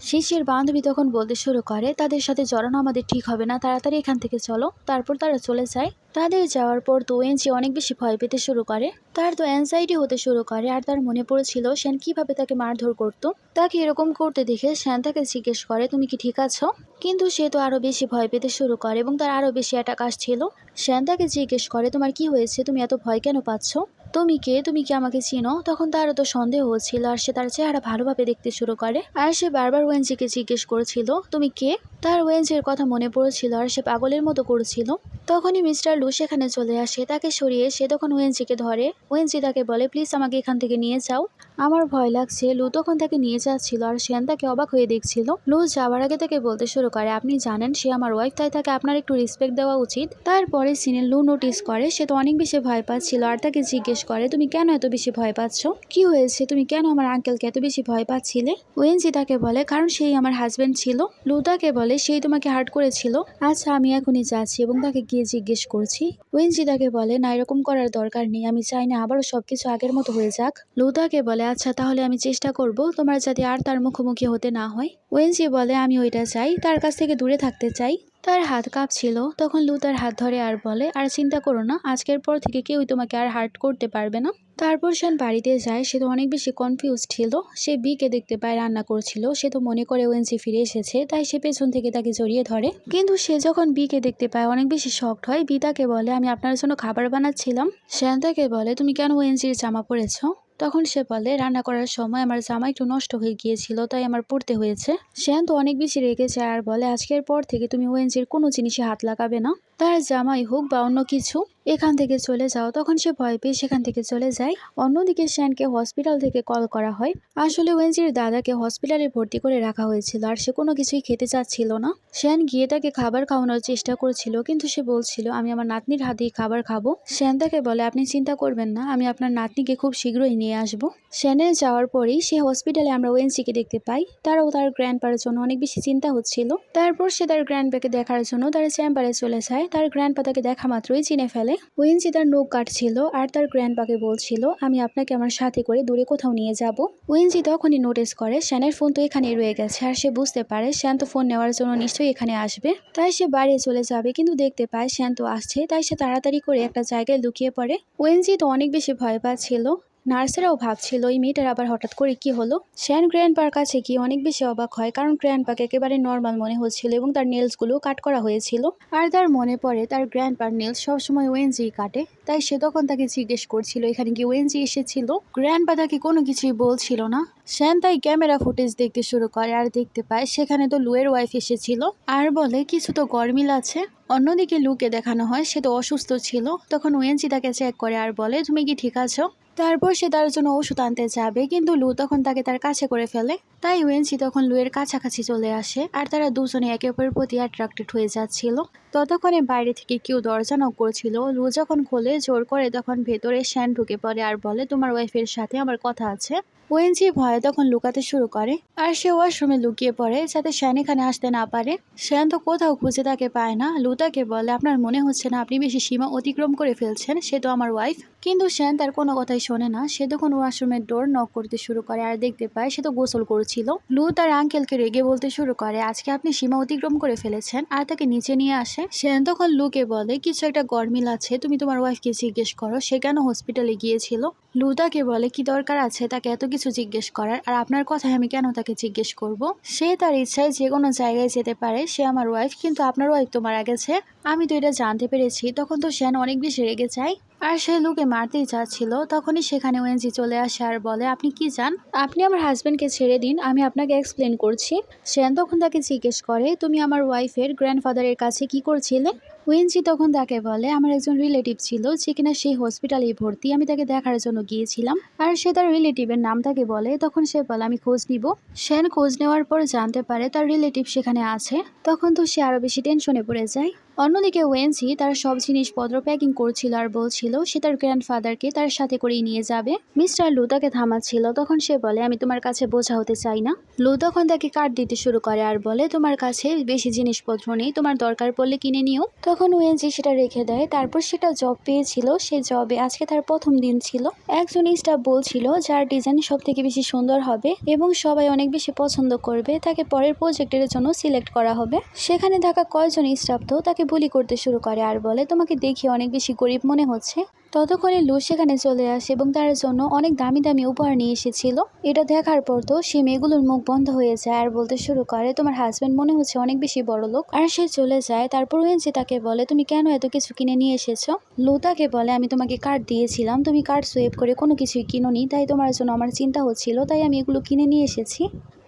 শিশির বান্ধবী তখন বলতে শুরু করে তাদের সাথে জড়ানো আমাদের ঠিক হবে না, তাড়াতাড়ি এখান থেকে চলো। তারপর তারা চলে যায়। তাদের যাওয়ার পর তো ওয়েনজি অনেক বেশি ভয় পেতে শুরু করে, তার তো অ্যাংজাইটি হতে শুরু করে। আর তার মনে পড়েছিল শ্যান কিভাবে তাকে মারধর করত। তাকে এরকম করতে দেখে শ্যান তাকে জিজ্ঞেস করে তুমি কি ঠিক আছো, কিন্তু সে তো আরো বেশি ভয় পেতে শুরু করে এবং তার আরো বেশি অ্যাটাক আসছিল। শ্যান তাকে জিজ্ঞেস করে তোমার কি হয়েছে, তুমি এত ভয় কেন পাচ্ছ, তুমি কে, তুমি কি আমাকে চিনো। তখন তারও তো সন্দেহ হচ্ছিল আর সে তার চেহারা ভালোভাবে দেখতে শুরু করে। আর সে বারবার ওয়েনজিকে জিজ্ঞেস করেছিল তুমি কে। তার ওয়েনজির কথা মনে পড়েছিল আর সে পাগলের মতো করেছিল। তখনই মিস্টার লু সেখানে চলে আসে, তাকে সরিয়ে সে তখন ওয়েনজিকে ধরে। ওয়েনজি তাকে বলে প্লিজ আমাকে এখান থেকে নিয়ে যাও, আমার ভয় লাগছে। লু তখন তাকে নিয়ে যাচ্ছিল আর শ্যান তাকে অবাক হয়ে দেখছিল। লু যাওয়ার আগে তাকে বলতে শুরু করে আপনি জানেন সে আমার ওয়াইফ, তাই তাকে আপনার একটু রেসপেক্ট দেওয়া উচিত। তারপরে সিনে লু নোটিস করে সে তো অনেক বেশি ভয় পাচ্ছিল আর তাকে জিজ্ঞেস করে তুমি কেন এত বেশি ভয় পাচ্ছ, কি হয়েছে, তুমি কেন আমার আঙ্কেলকে এত বেশি ভয় পাচ্ছিলে। ওয়েনজি তাকে বলে কারণ সেই আমার হাজবেন্ড ছিল। লু তাকে বলে সেই তোমাকে হার্ট করেছিল। আচ্ছা আমি এখনই যাচ্ছি এবং তাকে গিয়ে জিজ্ঞেস করছি। ওয়েনজি তাকে বলে না এরকম করার দরকার নেই, আমি চাই না আবারও সবকিছু আগের মতো হয়ে যাক। লু তাকে বলে আচ্ছা তাহলে আমি চেষ্টা করব তোমার যাতে আর তার মুখোমুখি হতে না হয়। ওয়েনজি বলে আমি ওইটা চাই, তার কাছ থেকে দূরে থাকতে চাই। তার হাত কাঁপছিল। তখন লু তার হাত ধরে আর বলে আর চিন্তা করো না, আজকের পর থেকে কেউই তোমাকে আর হার্ট করতে পারবে না। তারপর শ্যান বাড়িতে যায়, সে তো অনেক বেশি কনফিউজ ছিল। সে বিকে দেখতে পায় রান্না করছিল, সে তো মনে করে ওয়েনজি ফিরে এসেছে, তাই সে পেছন থেকে তাকে জড়িয়ে ধরে। কিন্তু সে যখন বিকে দেখতে পায় অনেক বেশি শকড হয়। বি তাকে বলে আমি আপনার জন্য খাবার বানাচ্ছিলাম। শ্যান তাকে বলে তুমি কেন ওয়েনজির জামা পরেছো। তখন সে বলে রান্না করার সময় আমার জামা একটু নষ্ট হয়ে গিয়েছিল, তাই আমার পড়তে হয়েছে। শ্যান তো অনেক বেশি রেগে যায় আর বলে আজকের পর থেকে তুমি ওয়েনজির কোনো জিনিসে হাত লাগাবে না, তার জামাই হোক বা অন্য কিছু, এখান থেকে চলে যাও। তখন সে ভয় পেয়ে সেখান থেকে চলে যায়। অন্যদিকে শ্যানকে হসপিটাল থেকে কল করা হয়। আসলে ওয়েনজির দাদাকে হসপিটালে ভর্তি করে রাখা হয়েছিল আর সে কোনো কিছুই খেতে চাচ্ছিল না। শ্যান গিয়ে তাকে খাবার খাওয়ানোর চেষ্টা করছিল, কিন্তু সে বলছিল আমি আমার নাতনির হাতেই খাবার খাবো। শ্যান তাকে বলে আপনি চিন্তা করবেন না, আমি আপনার নাতনিকে খুব শীঘ্রই নিয়ে আসবো। শ্যানের যাওয়ার পরেই সে হসপিটালে আমরা ওয়েনজিকে দেখতে পাই। তারাও তার গ্র্যান্ডপার জন্য অনেক বেশি চিন্তা হচ্ছিল। তারপর সে তার গ্র্যান্ডপাকে দেখার জন্য তার চেম্বারে চলে যায়। তার গ্র্যান্ডপা তাকে দেখা মাত্রই চিনে ফেলে। ওয়েনজি তার নখ কাটছিল আর তার গ্র্যান্ডপাকে বলছিল আমি আপনাকে আমার সাথে করে দূরে কোথাও নিয়ে যাব। ওয়েনজি তখনই নোটিস করে শ্যানের ফোন তো এখানেই রয়ে গেছে আর সে বুঝতে পারে শ্যান তো ফোন নেওয়ার জন্য নিশ্চয়ই এখানে আসবে। তাই সে বাড়ি চলে যাবে, কিন্তু দেখতে পায় শ্যান তো আসছে, তাই সে তাড়াতাড়ি করে একটা জায়গায় লুকিয়ে পড়ে। ওয়েনজি তো অনেক বেশি ভয় পাচ্ছিল। নার্সেরাও ভাবছিল এই মেয়েটার আবার হঠাৎ করে কি হলো। শ্যান গ্র্যান্ডপার কাছে গিয়ে অনেক বেশি অবাক হয়, কারণ গ্র্যান্ডপাকে একেবারে নর্মাল মনে হচ্ছিল এবং তার নেলসগুলো কাট করা হয়েছিল। আর তার মনে পড়ে তার গ্র্যান্ডপার নেলস সবসময় ওয়েনজি কাটে, তাই সে তখন তাকে জিজ্ঞেস করছিল এখানে কি ওয়েনজি এসেছিল। গ্র্যান্ডপা তাকে কোনো কিছুই বলছিল না। শ্যান তাই ক্যামেরা ফুটেজ দেখতে শুরু করে আর দেখতে পায় সেখানে তো লুয়ের ওয়াইফ এসেছিল আর বলে কিছু তো গরমিল আছে। অন্যদিকে লুকে দেখানো হয় সে তো অসুস্থ ছিল। তখন ওয়েনজি তাকে চেক করে আর বলে তুমি কি ঠিক আছো। তারপর সে তার জন্য ওষুধ আনতে যাবে, কিন্তু লু তখন তাকে তার কাছে করে ফেলে। তাই ওয়েনজি তখন লুয়ের কাছাকাছি চলে আসে আর তারা দুজনে একে অপরের প্রতি অ্যাট্রাক্টেড হয়ে যাচ্ছিল। ততক্ষণে বাইরে থেকে কেউ দরজা নক করছিল। লু যখন খোলে জোর করে, তখন ভেতরে শ্যান ঢুকে পড়ে আর বলে তোমার ওয়াইফের সাথে আমার কথা আছে। ওয়েনজি ভয়ে তখন লুকাতে শুরু করে আর সে ওয়াশরুমে লুকিয়ে পড়ে যাতে শ্যান এখানে আসতে না পারে। শ্যান তো কোথাও খুঁজে তাকে পায় না। লু তাকে বলে আপনার মনে হচ্ছে না আপনি বেশি সীমা অতিক্রম করে ফেলছেন, সে তো আমার ওয়াইফ। কিন্তু শ্যান তার কোনো কথাই শোনে না। সে তখন ওয়াশরুমের ডোর নক করতে শুরু করে আর দেখতে পায় সে তো গোসল করছিল। লু তার আঙ্কেলকে রেগে বলতে শুরু করে আজকে আপনি সীমা অতিক্রম করে ফেলেছেন আর তাকে নিচে নিয়ে আসে। শ্যান তখন লুকে বলে কিছু একটা গরমিল আছে, তুমি তোমার ওয়াইফকে জিজ্ঞেস করো সে কেন হসপিটালে গিয়েছিল। লু তাকে বলে কি দরকার আছে তাকে এত কিছু জিজ্ঞেস করার, আর আপনার কথায় আমি কেন তাকে জিজ্ঞেস করব। সে তার ইচ্ছায় যে কোনো জায়গায় যেতে পারে, সে আমার ওয়াইফ, কিন্তু আপনার ওয়াইফ তো মারা গেছে, আমি তো এটা জানতে পেরেছি। তখন তো শ্যান অনেক বেশি রেগে যায় আর সে লুকে মারতেই চাচ্ছিল। তখনই সেখানে ওয়েনজি চলে আসে আর বলে আপনি কি চান, আপনি আমার হাজবেন্ডকে ছেড়ে দিন, আমি আপনাকে এক্সপ্লেন করছি। শ্যান তখন তাকে জিজ্ঞেস করে তুমি আমার ওয়াইফের গ্র্যান্ডফাদারের কাছে কি করছিলে। ওয়েনজি তখন তাকে বলে আমার একজন রিলেটিভ ছিল যে কিনা সেই হসপিটালে ভর্তি, আমি তাকে দেখার জন্য গিয়েছিলাম আর সে তার রিলেটিভের নাম তাকে বলে। তখন সে বলে আমি খোঁজ নিব। শ্যান খোঁজ নেওয়ার পর জানতে পারে তার রিলেটিভ সেখানে আছে। তখন তো সে আরো বেশি টেনশনে পড়ে যায়। অন্যদিকে ওয়েন্সি তার সব জিনিসপত্র প্যাকিং করছিল আর বলছিল সে তার গ্র্যান্ডফাদারকে তার সাথে করেই নিয়ে যাবে। মিস্টার লু তাকে থামাচ্ছিল, তখন সে বলে আমি তোমার কাছে বোঝা হতে চাই না। লু তখন তাকে কার্ড দিতে শুরু করে আর বলে তোমার কাছে বেশি জিনিসপত্র নেই, তোমার দরকার পড়লে কিনে নিও। তখন ওয়েন্সি সেটা রেখে দেয়। তারপর সেটা জব পেয়েছিল, সে জবে আজকে তার প্রথম দিন ছিল। একজন স্টাফ বলছিল যার ডিজাইন সব থেকে বেশি সুন্দর হবে এবং সবাই অনেক বেশি পছন্দ করবে তাকে পরের প্রজেক্টের জন্য সিলেক্ট করা হবে। সেখানে থাকা কয়েকজন স্টাফ তো তাকে বুলি করতে শুরু করে আর বলে তোমাকে দেখে অনেক বেশি গরিব মনে হচ্ছে। ততক্ষণে লু সেখানে চলে আসে এবং তার জন্য অনেক দামি দামি উপহার নিয়ে এসেছিল। এটা দেখার পর তো সে মেয়েগুলোর মুখ বন্ধ হয়ে যায় আর বলতে শুরু করে তোমার হাজবেন্ড মনে হচ্ছে অনেক বেশি বড় লোক। আর সে চলে যায়। তারপর ওয়েন্সি তাকে বলে তুমি কেন এত কিছু কিনে নিয়ে এসেছো? লু তাকে বলে আমি তোমাকে কার্ড দিয়েছিলাম, তুমি কার্ড সোয়েপ করে কোনো কিছুই কিনোনি, তাই তোমার জন্য আমার চিন্তা হচ্ছিল, তাই আমি এগুলো কিনে নিয়ে এসেছি।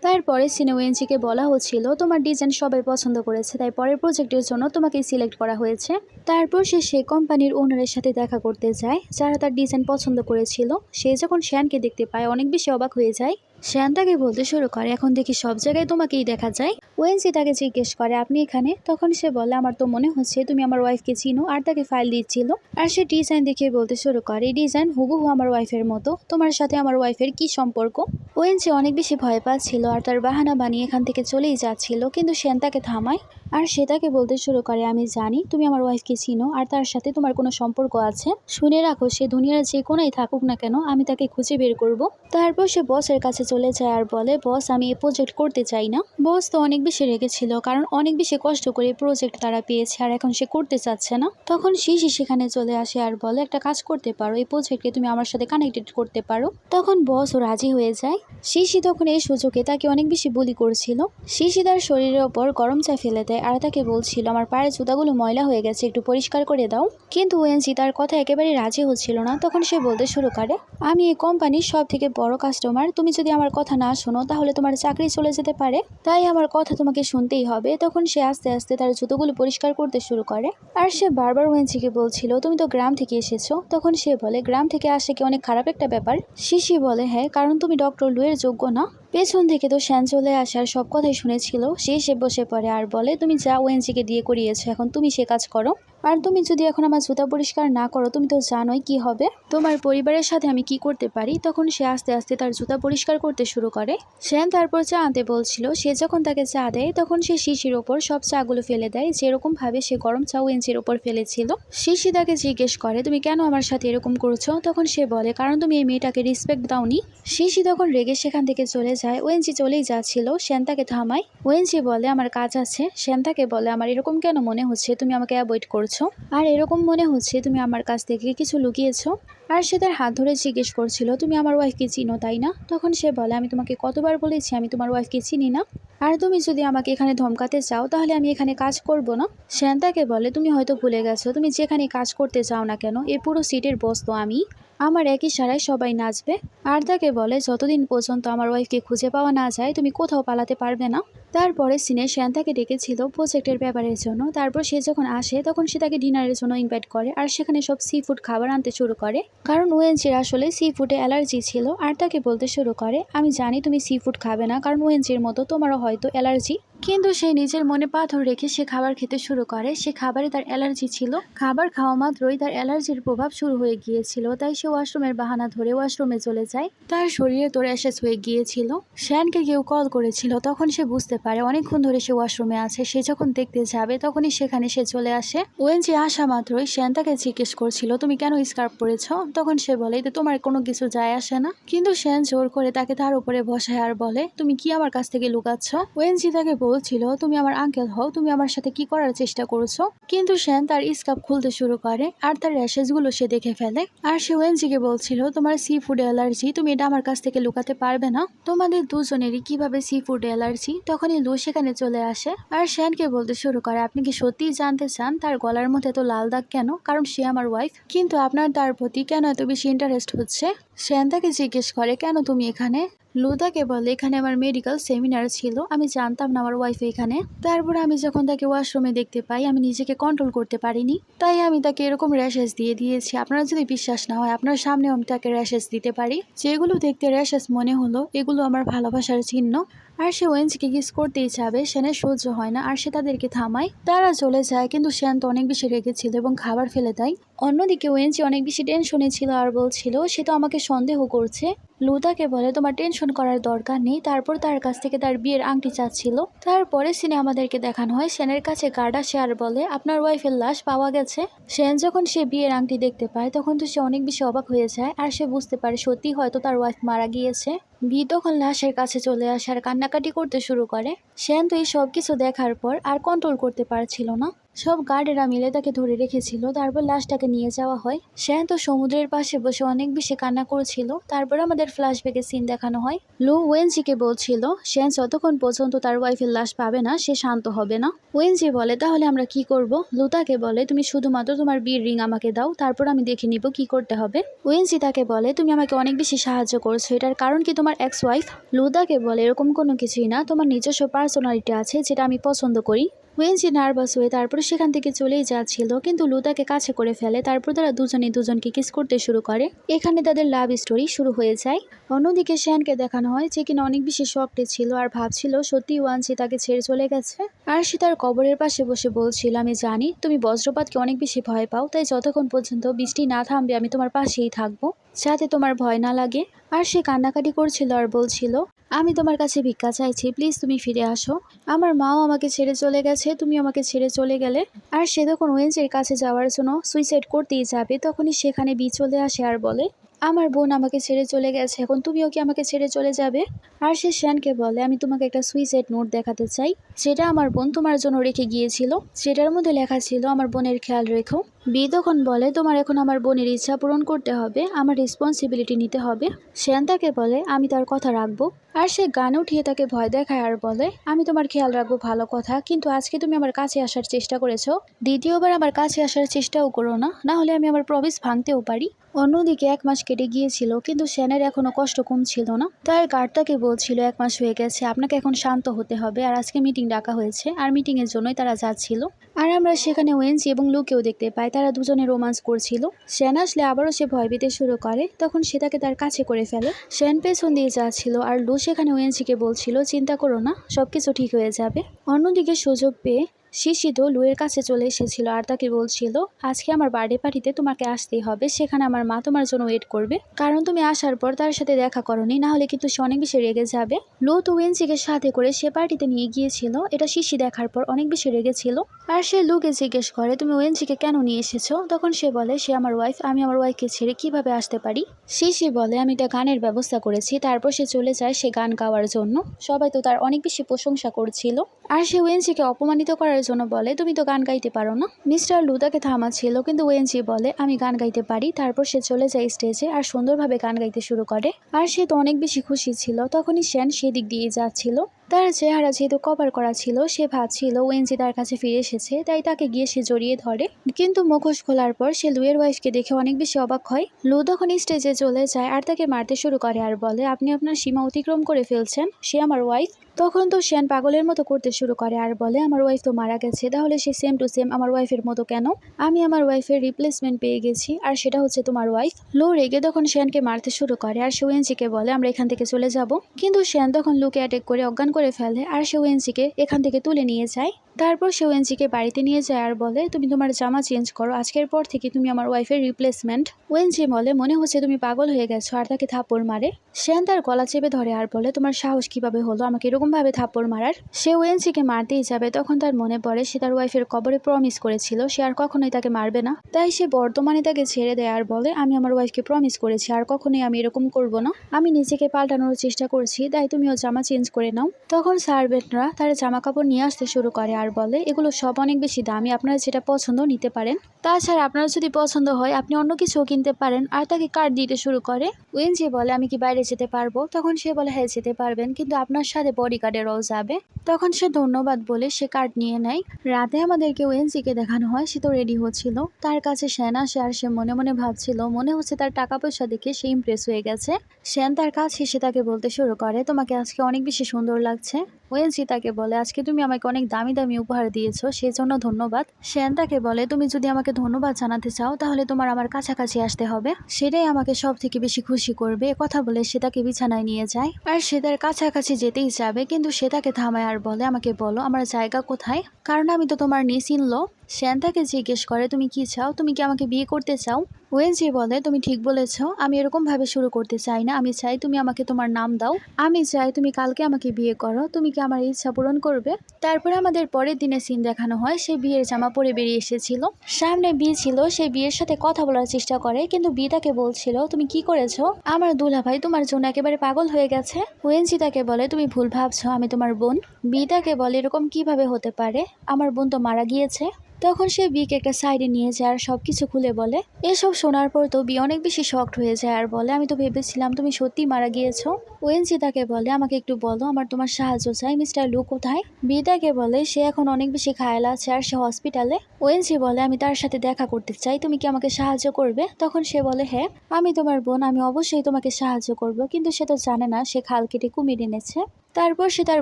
তারপরে সিনে ওয়েন্সিকে বলা হচ্ছিল তোমার ডিজাইন সবাই পছন্দ করেছে, তাই পরের প্রজেক্টের জন্য তোমাকে সিলেক্ট করা হয়েছে। তারপর সে সেই কোম্পানির ওনারের সাথে দেখা করতে যায় যারা তার ডিজাইন পছন্দ করেছিল। সে যখন শ্যানকে দেখতে পায় অনেক বেশি অবাক হয়ে যায়। শ্যান তাকে বলতে শুরু করে এখন দেখি সব জায়গায় তোমাকেই দেখা যায়। ওয়েন্সি তাকে জিজ্ঞেস করে আপনি এখানে? তখন সে বলে আমার তো মনে হচ্ছে তুমি আমার ওয়াইফকে চিনো, আর তাকে ফাইল দিচ্ছিল। আর সে ডিজাইন দেখে বলতে শুরু করে এই ডিজাইন হুবহু আমার ওয়াইফের মতো, তোমার সাথে আমার ওয়াইফের কি সম্পর্ক? ওয়েন্সি অনেক বেশি ভয় পাচ্ছিল আর তার বাহানা বানিয়ে এখান থেকে চলেই যাচ্ছিল, কিন্তু শ্যান তাকে থামায়। আর সে তাকে বলতে শুরু করে আমি জানি তুমি আমার ওয়াইফকে চিনো আর তার সাথে তোমার কোনো সম্পর্ক আছে। শুনে রাখো সে দুনিয়ার যে কোনায় থাকুক না কেন আমি তাকে খুঁজে বের করব। তারপর সে বসের কাছে চলে যায় আর বলে বস আমি এই প্রজেক্ট করতে চাই না। বস তো অনেক বেশি রেগেছিল কারণ অনেক বেশি কষ্ট করে প্রজেক্ট তারা পেয়েছে আর এখন সে করতে চাচ্ছে না। তখন শিশি সেখানে চলে আসে আর বলে একটা কাজ করতে পারো, এই প্রজেক্টকে তুমি আমার সাথে কানেক্টেড করতে পারো। তখন বসও রাজি হয়ে যায়। শিশি তখন এই সুযোগে তাকে অনেক বেশি বুলি করছিল। শিশি তার শরীরের ওপর গরম চা ফেলে দেয় আর তাকে বলছিল আমার পায়ের জুতাগুলো ময়লা হয়ে গেছে, একটু পরিষ্কার করে দাও। কিন্তু ওয়েন্সি তার কথা একেবারে রাজি হচ্ছিল না। তখন সে বলতে শুরু করে আমি এই কোম্পানির সব থেকে বড় কাস্টমার, তুমি যদি আমার কথা না শোনো তাহলে তোমার চাকরি চলে যেতে পারে, তাই আমার কথা তোমাকে শুনতেই হবে। তখন সে আস্তে আস্তে তার জুতোগুলো পরিষ্কার করতে শুরু করে আর সে বারবার ওয়েন্সিকে বলছিল তুমি তো গ্রাম থেকে এসেছো। তখন সে বলে গ্রাম থেকে আসে কি অনেক খারাপ একটা ব্যাপার? শিশি বলে হ্যাঁ, কারণ তুমি ডক্টর লু এর যোগ্য না। পেছন থেকে তো শ্যান চলে আসার সব কথাই শুনেছিল। সে বসে পড়ে আর বলে তুমি যা ওয়েন্সিকে দিয়ে করিয়েছো এখন তুমি সে কাজ করো, আর তুমি যদি এখন আমার জুতা পরিষ্কার না করো তুমি তো জানোই কি হবে, তোমার পরিবারের সাথে আমি কি করতে পারি। তখন সে আস্তে আস্তে তার জুতা পরিষ্কার করতে শুরু করে। শ্যান তারপর চা আনতে বলছিল। সে যখন তাকে চা দেয় তখন সে শিশির ওপর সব চাগুলো ফেলে দেয়, যেরকম ভাবে সে গরম চা ওয়েন্সির ওপর ফেলেছিল। শিশি তাকে জিজ্ঞেস করে তুমি কেন আমার সাথে এরকম করছো? তখন সে বলে কারণ তুমি এই মেয়েটাকে রেসপেক্ট দাওনি। শিশি তখন রেগে সেখান থেকে চলে যায়। ওয়েন্সি চলেই যাচ্ছিল। শ্যান তাকে থামায়। ওয়েন্সি বলে আমার কাজ আছে। শ্যান তাকে বলে আমার এরকম কেন মনে হচ্ছে তুমি আমাকে অ্যাভয়েড করছো, আর এরকম মনে হচ্ছে তুমি আমার কাছ থেকে কিছু লুকিয়েছো। আর সে তার হাত ধরে জিজ্ঞেস করছিল তুমি আমার ওয়াইফকে চিনো তাই না? তখন সে বলে আমি তোমাকে কতবার বলেছি আমি তোমার ওয়াইফকে চিনি না, আর তুমি যদি আমাকে এখানে ধমকাতে চাও তাহলে আমি এখানে কাজ করব না। শ্যান তাকে বলে তুমি হয়তো ভুলে গেছো তুমি যেখানে কাজ করতে চাও না কেন এই পুরো সিটের বস তো আমি, আমার এক ইশারায় সবাই নাচবে। আর তাকে বলে যতদিন পর্যন্ত আমার ওয়াইফকে খুঁজে পাওয়া না যায় তুমি কোথাও পালাতে পারবে না। তারপরে সিনে শ্যান তাকে ডেকেছিল প্রজেক্টের ব্যাপারের জন্য। তারপর সে যখন আসে তখন সে তাকে ডিনারের জন্য ইনভাইট করে আর সেখানে সব সি ফুড খাবার আনতে শুরু করে, কারণ ওয়েন্সির আসলে সি ফুডে অ্যালার্জি ছিল। আর তাকে বলতে শুরু করে আমি জানি তুমি সি ফুড খাবে না কারণ ওয়েন্সির মতো তোমারও হয়তো অ্যালার্জি, কিন্তু সে নিজের মনে পাথর রেখে সে খাবার খেতে শুরু করে। সে খাবারে তার অ্যালার্জি ছিল। খাবার খাওয়া মাত্রই তার অ্যালার্জির প্রভাব শুরু হয়ে গিয়েছিল, তাই সে ওয়াশরুমের বাহানা ধরে ওয়াশরুমে চলে যায়। তার শরীরে তো র্যাশেস হয়ে গিয়েছিল। শ্যানকে কেউ কল করেছিল, তখন সে বুঝতে পারে অনেকক্ষণ ধরে সে ওয়াশরুমে আছে। সে যখন দেখতে যাবে তখনই সেখানে সে চলে আসে। ওয়েন্সি আসা মাত্রই শ্যান তাকে জিজ্ঞেস করছিল তুমি কেন স্কার্ফ পরেছ? তখন সে বলে যে তোমার কোনো কিছু যায় আসে না, কিন্তু শ্যান জোর করে তাকে তার উপরে বসায় আর বলে তুমি কি আমার কাছ থেকে লুকাচ্ছ? ওয়েন্সি তাকে বলছিল তুমি আমার আঙ্কেল হও, তুমি আমার সাথে কি করার চেষ্টা করছো? কিন্তু শ্যান তার স্কার্ফ খুলতে শুরু করে আর তার র্যাশেস গুলো সে দেখে ফেলে। আর সে ওয়েন্সিকে বলছিল তোমার সি ফুড অ্যালার্জি, তুমি এটা আমার কাছ থেকে লুকাতে পারবে না, তোমাদের দুজনেরই কিভাবে সি ফুড অ্যালার্জি। তখনই লু সেখানে চলে আসে আর শ্যানকে বলতে শুরু করে আপনি কি সত্যিই জানতে চান তার গলার মধ্যে এত লাল দাগ কেন? কারণ সে আমার ওয়াইফ, কিন্তু আপনার তার প্রতি কেন এত বেশি ইন্টারেস্ট হচ্ছে? শ্যান তাকে জিজ্ঞেস করে কেন তুমি এখানে? লু তাকে বলে এখানে আমার মেডিকেল সেমিনার ছিল, আমি জানতাম না আমার ওয়াইফ এখানে। তারপর আমি যখন তাকে ওয়াশরুমে দেখতে পাই আমি নিজেকে কন্ট্রোল করতে পারিনি, তাই আমি তাকে এরকম র্যাশেস দিয়ে দিয়েছি। আপনার যদি বিশ্বাস না হয় আপনার সামনেও আমি তাকে র্যাশেস দিতে পারি। যেগুলো দেখতে র্যাশেস মনে হলো এগুলো আমার ভালোবাসার চিহ্ন। আর সে ওয়েন্সকে কিস করতেই যাবে, সেনের সহ্য হয় না আর সে তাদেরকে থামায়। তারা চলে যায় কিন্তু সেন তো অনেক বেশি রেগেছিল এবং খাবার ফেলে দেয়। অন্যদিকে ওয়েন্সি অনেক বেশি টেনশনে ছিল আর বলছিল সে তো আমাকে সন্দেহ করছে। লু তাকে বলে তোমার টেনশন করার দরকার নেই। তারপর তার কাছ থেকে তার বিয়ের আংটি চাচ্ছিল। তারপরে সিনে আমাদেরকে দেখানো হয় সেনের কাছে গার্ড আসে আর বলে আপনার ওয়াইফের লাশ পাওয়া গেছে। সেন যখন সে বিয়ের আংটি দেখতে পায় তখন তো সে অনেক বেশি অবাক হয়ে যায় আর সে বুঝতে পারে সত্যি হয়তো তার ওয়াইফ মারা গিয়েছে। বি তখন লাশের কাছে চলে আসে আর কান্নাকাটি করতে শুরু করে। সেন তো এই সব কিছু দেখার পর আর কন্ট্রোল করতে পারছিল না। সব গার্ডেরা মিলে তাকে ধরে রেখেছিল। তারপর লাশটাকে নিয়ে যাওয়া হয়। সেন তো সমুদ্রের পাশে বসে অনেক বেশি কান্না করেছিল। তারপর আমাদের ফ্ল্যাশব্যাকের সিন দেখানো হয়। লু ওয়েনজিকে বলছিল সেন যতক্ষণ পর্যন্ত তার ওয়াইফের লাশ পাবে না সে শান্ত হবে না। ওয়েনজি বলে তাহলে আমরা কি করব? লু তাকে বলে তুমি শুধুমাত্র তোমার বিয়ের রিং আমাকে দাও, তারপর আমি দেখে নিব কি করতে হবে। ওয়েনজি তাকে বলে তুমি আমাকে অনেক বেশি সাহায্য করছো, এটার কারণ কি তোমার এক্স ওয়াইফ? লু তাকে বলে এরকম কোনো কিছুই না, তোমার নিজস্ব পার্সোনালিটি আছে যেটা আমি পছন্দ করি। ওয়েনজি নার্ভাস হয়ে তারপরে সেখান থেকে চলেই যাচ্ছিল কিন্তু লু তাকে কাছে করে ফেলে। তারপর তারা দুজনে দুজনকে কিস করতে শুরু করে। এখানে তাদের লাভ স্টোরি শুরু হয়ে যায়। অন্যদিকে শ্যানকে দেখানো হয় যে কিনা অনেক বেশি শকটে ছিল আর ভাবছিল সত্যি ওয়ানজি তাকে ছেড়ে চলে গেছে। আর সে তার কবরের পাশে বসে বলছিল আমি জানি তুমি বজ্রপাতকে অনেক বেশি ভয় পাও, তাই যতক্ষণ পর্যন্ত বৃষ্টি না থামবে আমি তোমার পাশেই থাকবো যাতে তোমার ভয় না লাগে। আর সে কান্নাকাটি করছিল আর বলছিল আমি তোমার কাছে ভিক্ষা চাইছি, প্লিজ তুমি ফিরে আসো। আমার মাও আমাকে ছেড়ে চলে গেছে, তুমি আমাকে ছেড়ে চলে গেলে। আর সে যখন ওয়েন্সের কাছে যাওয়ার জন্য সুইসাইড করতেই যাবে তখনই সেখানে বি চলে আসে আর বলে আমার বোন আমাকে ছেড়ে চলে গেছে, এখন তুমিও কি আমাকে ছেড়ে চলে যাবে? আর সে শ্যানকে বলে আমি তোমাকে একটা সুইসাইড নোট দেখাতে চাই যেটা আমার বোন তোমার জন্য রেখে গিয়েছিল, যেটার মধ্যে লেখা ছিল আমার বোনের খেয়াল রেখো। বি তখন বলে তোমার এখন আমার বোনের ইচ্ছা পূরণ করতে হবে, আমার রেসপন্সিবিলিটি নিতে হবে। শ্যান তাকে বলে আমি তার কথা রাখবো। আর সে গান উঠিয়ে তাকে ভয় দেখায় আর বলে আমি তোমার খেয়াল রাখবো ভালো কথা, কিন্তু আজকে তুমি আমার কাছে আসার চেষ্টা করেছো, দ্বিতীয়বার আমার কাছে আসার চেষ্টাও করো না, না হলে আমি আমার প্রমিস ভাঙতেও পারি। অন্যদিকে 1 মাস কেটে গিয়েছিল কিন্তু শ্যানের এখনো কষ্ট কমছিল না। তার গার্ড তাকে বলছিল 1 মাস হয়ে গেছে, আপনাকে এখন শান্ত হতে হবে। আর আজকে মিটিং ডাকা হয়েছে আর মিটিং এর জন্যই তারা যাচ্ছিল। আর আমরা সেখানে ওয়েন্সি এবং লুকেও দেখতে পাই, তারা দুজনে রোমান্স করছিল। শ্যান আসলে আবারও সে ভয় পেতে শুরু করে, তখন সে তাকে তার কাছে করে ফেলে। শ্যান পেছন দিয়ে যাচ্ছিল আর লু সেখানে ওয়েন্সিকে বলছিল চিন্তা করো না, সবকিছু ঠিক হয়ে যাবে। অন্যদিকে সুযোগ পেয়ে শিশিত লুয়ের কাছে চলে এসেছিল আর তাকে বলছিল আজকে আমার বার্থডে পার্টিতে তোমাকে আসতেই হবে, সেখানে আমার মা তোমার জন্য ওয়েট করবে, কারণ তুমি আসার পর তার সাথে দেখা করনি, না হলে কিন্তু সে অনেক বেশি রেগে যাবে। লু তো ওয়েন্সিকে সাথে করে সে পার্টিতে নিয়ে গিয়েছিল, এটা শিশি দেখার পর অনেক বেশি রেগেছিল। আর সে লুকে জিজ্ঞেস করে তুমি ওয়েন্সিকে কেন নিয়ে এসেছো? তখন সে বলে সে আমার ওয়াইফ, আমি আমার ওয়াইফকে ছেড়ে কিভাবে আসতে পারি। শিশি বলে আমি এটা গানের ব্যবস্থা করেছি। তারপর সে চলে যায় সে গান গাওয়ার জন্য। সবাই তো তার অনেক বেশি প্রশংসা করছিল। আর সে ওয়েন্সিকে অপমানিত করার জন্য বলে তুমি তো গান গাইতে পারো না। মিস্টার লু তাকে থামাচ্ছিল কিন্তু ওয়েন্সি বলে আমি গান গাইতে পারি। তারপর সে চলে যায় স্টেজে আর সুন্দরভাবে গান গাইতে শুরু করে। আর সে তো অনেক বেশি খুশি ছিল। তখনই শ্যান সেদিক দিয়ে যাচ্ছিল। তার চেহারা যেহেতু কভার করা ছিল সে ভাবছিল ওয়েন্সি তার কাছে ফিরে এসেছে, তাই তাকে গিয়ে সে জড়িয়ে ধরে। কিন্তু মুখোশ খোলার পর সে লুয়ের ওয়াইফকে দেখে অনেক বেশি অবাক হয়। লু তখন স্টেজে চলে যায় আর তাকে মারতে শুরু করে আর বলে আপনি আপনার সীমা অতিক্রম করে ফেলছেন, সে আমার ওয়াইফ। তখন তো শ্যান পাগলের মতো করতে শুরু করে আর বলে আমার ওয়াইফ তো মারা গেছে, তাহলে সে সেম টু সেম আমার ওয়াইফের মতো কেন? আমি আমার ওয়াইফের রিপ্লেসমেন্ট পেয়ে গেছি আর সেটা হচ্ছে তোমার ওয়াইফ। লু রেগে তখন শ্যানকে মারতে শুরু করে আর সে ওয়েন্সিকে বলে আমরা এখান থেকে চলে যাব। কিন্তু শ্যান তখন লুকে অ্যাটাক করে অজ্ঞান করে ফেলে আর সে ওয়েন্সিকে এখান থেকে তুলে নিয়ে যায়। তারপর সে ওয়েন্সিকে বাড়িতে নিয়ে যায় আর বলে তুমি তোমার জামা চেঞ্জ করো, আজকের পর থেকে তুমি আমার ওয়াইফের রিপ্লেসমেন্ট। ওয়েন্সি বলে মনে হচ্ছে তুমি পাগল হয়ে গেছো আর তাকে থাপ্পড় মারে। শ্যান তার গলা চেপে ধরে আর বলে তোমার সাহস কিভাবে হলো আমাকে এরকম ভাবে থাপ্পড় মারার। সে ওয়েন্সিকে মারতেই যাবে তখন তার মনে পড়ে সে তার ওয়াইফের কবরে প্রমিস করেছিল সে আর কখনোই তাকে মারবে না, তাই সে বর্তমানে তাকে ছেড়ে দেয় আর বলে আমি আমার ওয়াইফকে প্রমিস করেছি আর কখনোই আমি এরকম করব না, আমি নিজেকে পাল্টানোর চেষ্টা করছি, তাই তুমিও জামা চেঞ্জ করে নাও। তখন সার্ভেন্টরা তার জামা কাপড় নিয়ে আসতে শুরু করে আর বলে এগুলো সব অনেক বেশি দামি, আপনারা যেটা পছন্দ নিতে পারেন, তাছাড়া আপনার যদি পছন্দ হয় আপনি অন্য কিছুও কিনতে পারেন। আর তাকে কার্ড দিতে শুরু করে। ওয়েন্সি বলে আমি কি বাইরে যেতে পারবো? তখন সে বলে হ্যাঁ যেতে পারবেন, কিন্তু আপনার সাথে বডিগার্ডেরও যাবে। তখন সে ধন্যবাদ বলে সে কার্ড নিয়ে নেয়। রাতে আমাদেরকে ওয়েন্সিকে দেখানো হয় সে তো রেডি হচ্ছিল, তার কাছে শ্যান আসে আর সে মনে মনে ভাবছিল মনে হচ্ছে তার টাকা পয়সা দেখে সে ইমপ্রেস হয়ে গেছে। শ্যান তার কাছে এসে তাকে বলতে শুরু করে তোমাকে আজকে অনেক বেশি সুন্দর লাগছে। ওয়েনজি তাকে বলে আজকে তুমি আমাকে অনেক দামি দামি উপহার দিয়েছো, সেজন্য ধন্যবাদ। শ্যান তাকে বলে তুমি যদি আমাকে ধন্যবাদ জানাতে চাও তাহলে তোমার আমার কাছাকাছি আসতে হবে, সেটাই আমাকে সব থেকে বেশি খুশি করবে। কথা বলে সে তাকে বিছানায় নিয়ে যায় আর সে তার কাছাকাছি যেতেই যাবে, কিন্তু সে তাকে থামায় আর বলে আমাকে বলো আমার জায়গা কোথায়, কারণ আমি তো তোমার নিয়ে চিনলো। শ্যান তাকে জিজ্ঞেস করে তুমি কি চাও, তুমি কি আমাকে বিয়ে করতে চাও? ওয়েনজি বলে তুমি ঠিক বলেছ, আমি এরকম ভাবে শুরু করতে চাই না, আমি চাই তুমি আমাকে তোমার নাম দাও, আমি চাই তুমি কালকে আমাকে বিয়ে করো, তুমি কি আমার ইচ্ছা পূরণ করবে? তারপরে আমাদের পরের দিনে সিন দেখানো হয় সে বিয়ের জামা পরে বেরিয়ে এসেছিল, সামনে বিয়ে ছিল, সে বিয়ের সাথে কথা বলার চেষ্টা করে কিন্তু বিয়ে তাকে বলছিল তুমি কি করেছো, আমার দুলাভাই তোমার জন্য একেবারে পাগল হয়ে গেছে। ওয়েনজি তাকে বলে তুমি ভুল ভাবছো, আমি তোমার বোন। বিয়ে তাকে বলে এরকম কিভাবে হতে পারে, আমার বোন তো মারা গিয়েছে। তখন সে বিকে একটা সাইডে নিয়ে যায় আর সবকিছু খুলে বলে। এসব শোনার পর তো বি অনেক বেশি শকড হয়ে যায় আর বলে আমি তো ভেবেছিলাম তুমি সত্যি মারা গিয়েছো। ওয়েনজি তাকে বলে আমাকে একটু বলো, আমার তোমার সাহায্য চাই, মিস্টার লু কোথায়? বি তাকে বলে সে এখন অনেক বেশি ঘায়াল আছে আর সে হসপিটালে। ওয়েনজি বলে আমি তার সাথে দেখা করতে চাই, তুমি কি আমাকে সাহায্য করবে? তখন সে বলে হ্যাঁ, আমি তোমার বোন, আমি অবশ্যই তোমাকে সাহায্য করব, কিন্তু সে তো জানে না সে খাল কেটে কুমির এনেছে। তারপর সে তার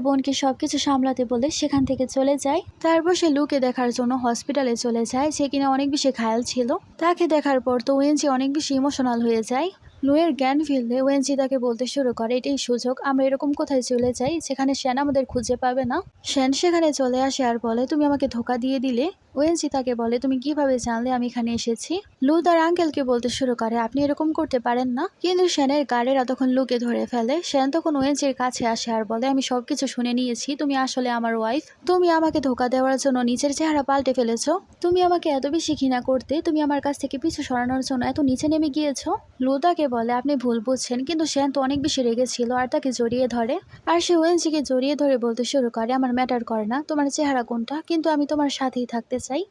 বোনকে সবকিছু সামলাতে বলে সেখান থেকে চলে যায়। তারপর সে লুকে দেখার জন্য হসপিটালে চলে যায়, যে কিনা অনেক বেশি ঘায়াল ছিল। তাকে দেখার পর তো ওয়েনজি অনেক বেশি ইমোশনাল হয়ে যায়। লুয়ের জ্ঞান ফিরলে ওয়েনজি তাকে বলতে শুরু করে এটাই সুযোগ, আমরা এরকম কোথায় চলে যাই যেখানে শ্যান আমাদের খুঁজে পাবে না। শ্যান সেখানে চলে আসে আর বলে তুমি আমাকে ধোকা দিয়ে দিলে। ওয়েনজি তাকে বলে তুমি কিভাবে জানলে আমি এখানে এসেছি? লু তার আঙ্কেলকে বলতে শুরু করে আপনি এরকম করতে পারেন না, কিন্তু শ্যানের গার্ডেরা তখন লুকে ধরে ফেলে। শ্যান তখন ওয়েনজির কাছে আসে আর বলে আমি সবকিছু শুনে নিয়েছি, তুমি আসলে আমার ওয়াইফ, তুমি আমাকে ধোকা দেওয়ার জন্য নিজের চেহারা পাল্টে ফেলেছো, তুমি আমাকে এত বেশি ঘৃণা করতে, তুমি আমার কাছ থেকে পিছু সরানোর জন্য এত নিচে নেমে গিয়েছো। লু তাকে বলে আপনি ভুল বুঝছেন, কিন্তু শ্যান তো অনেক বেশি রেগেছিল আর তাকে জড়িয়ে ধরে। আর সে ওয়েনজিকে জড়িয়ে ধরে বলতে শুরু করে আমার ম্যাটার করে না তোমার চেহারা কোনটা, কিন্তু আমি তোমার সাথেই থাকতে চাই,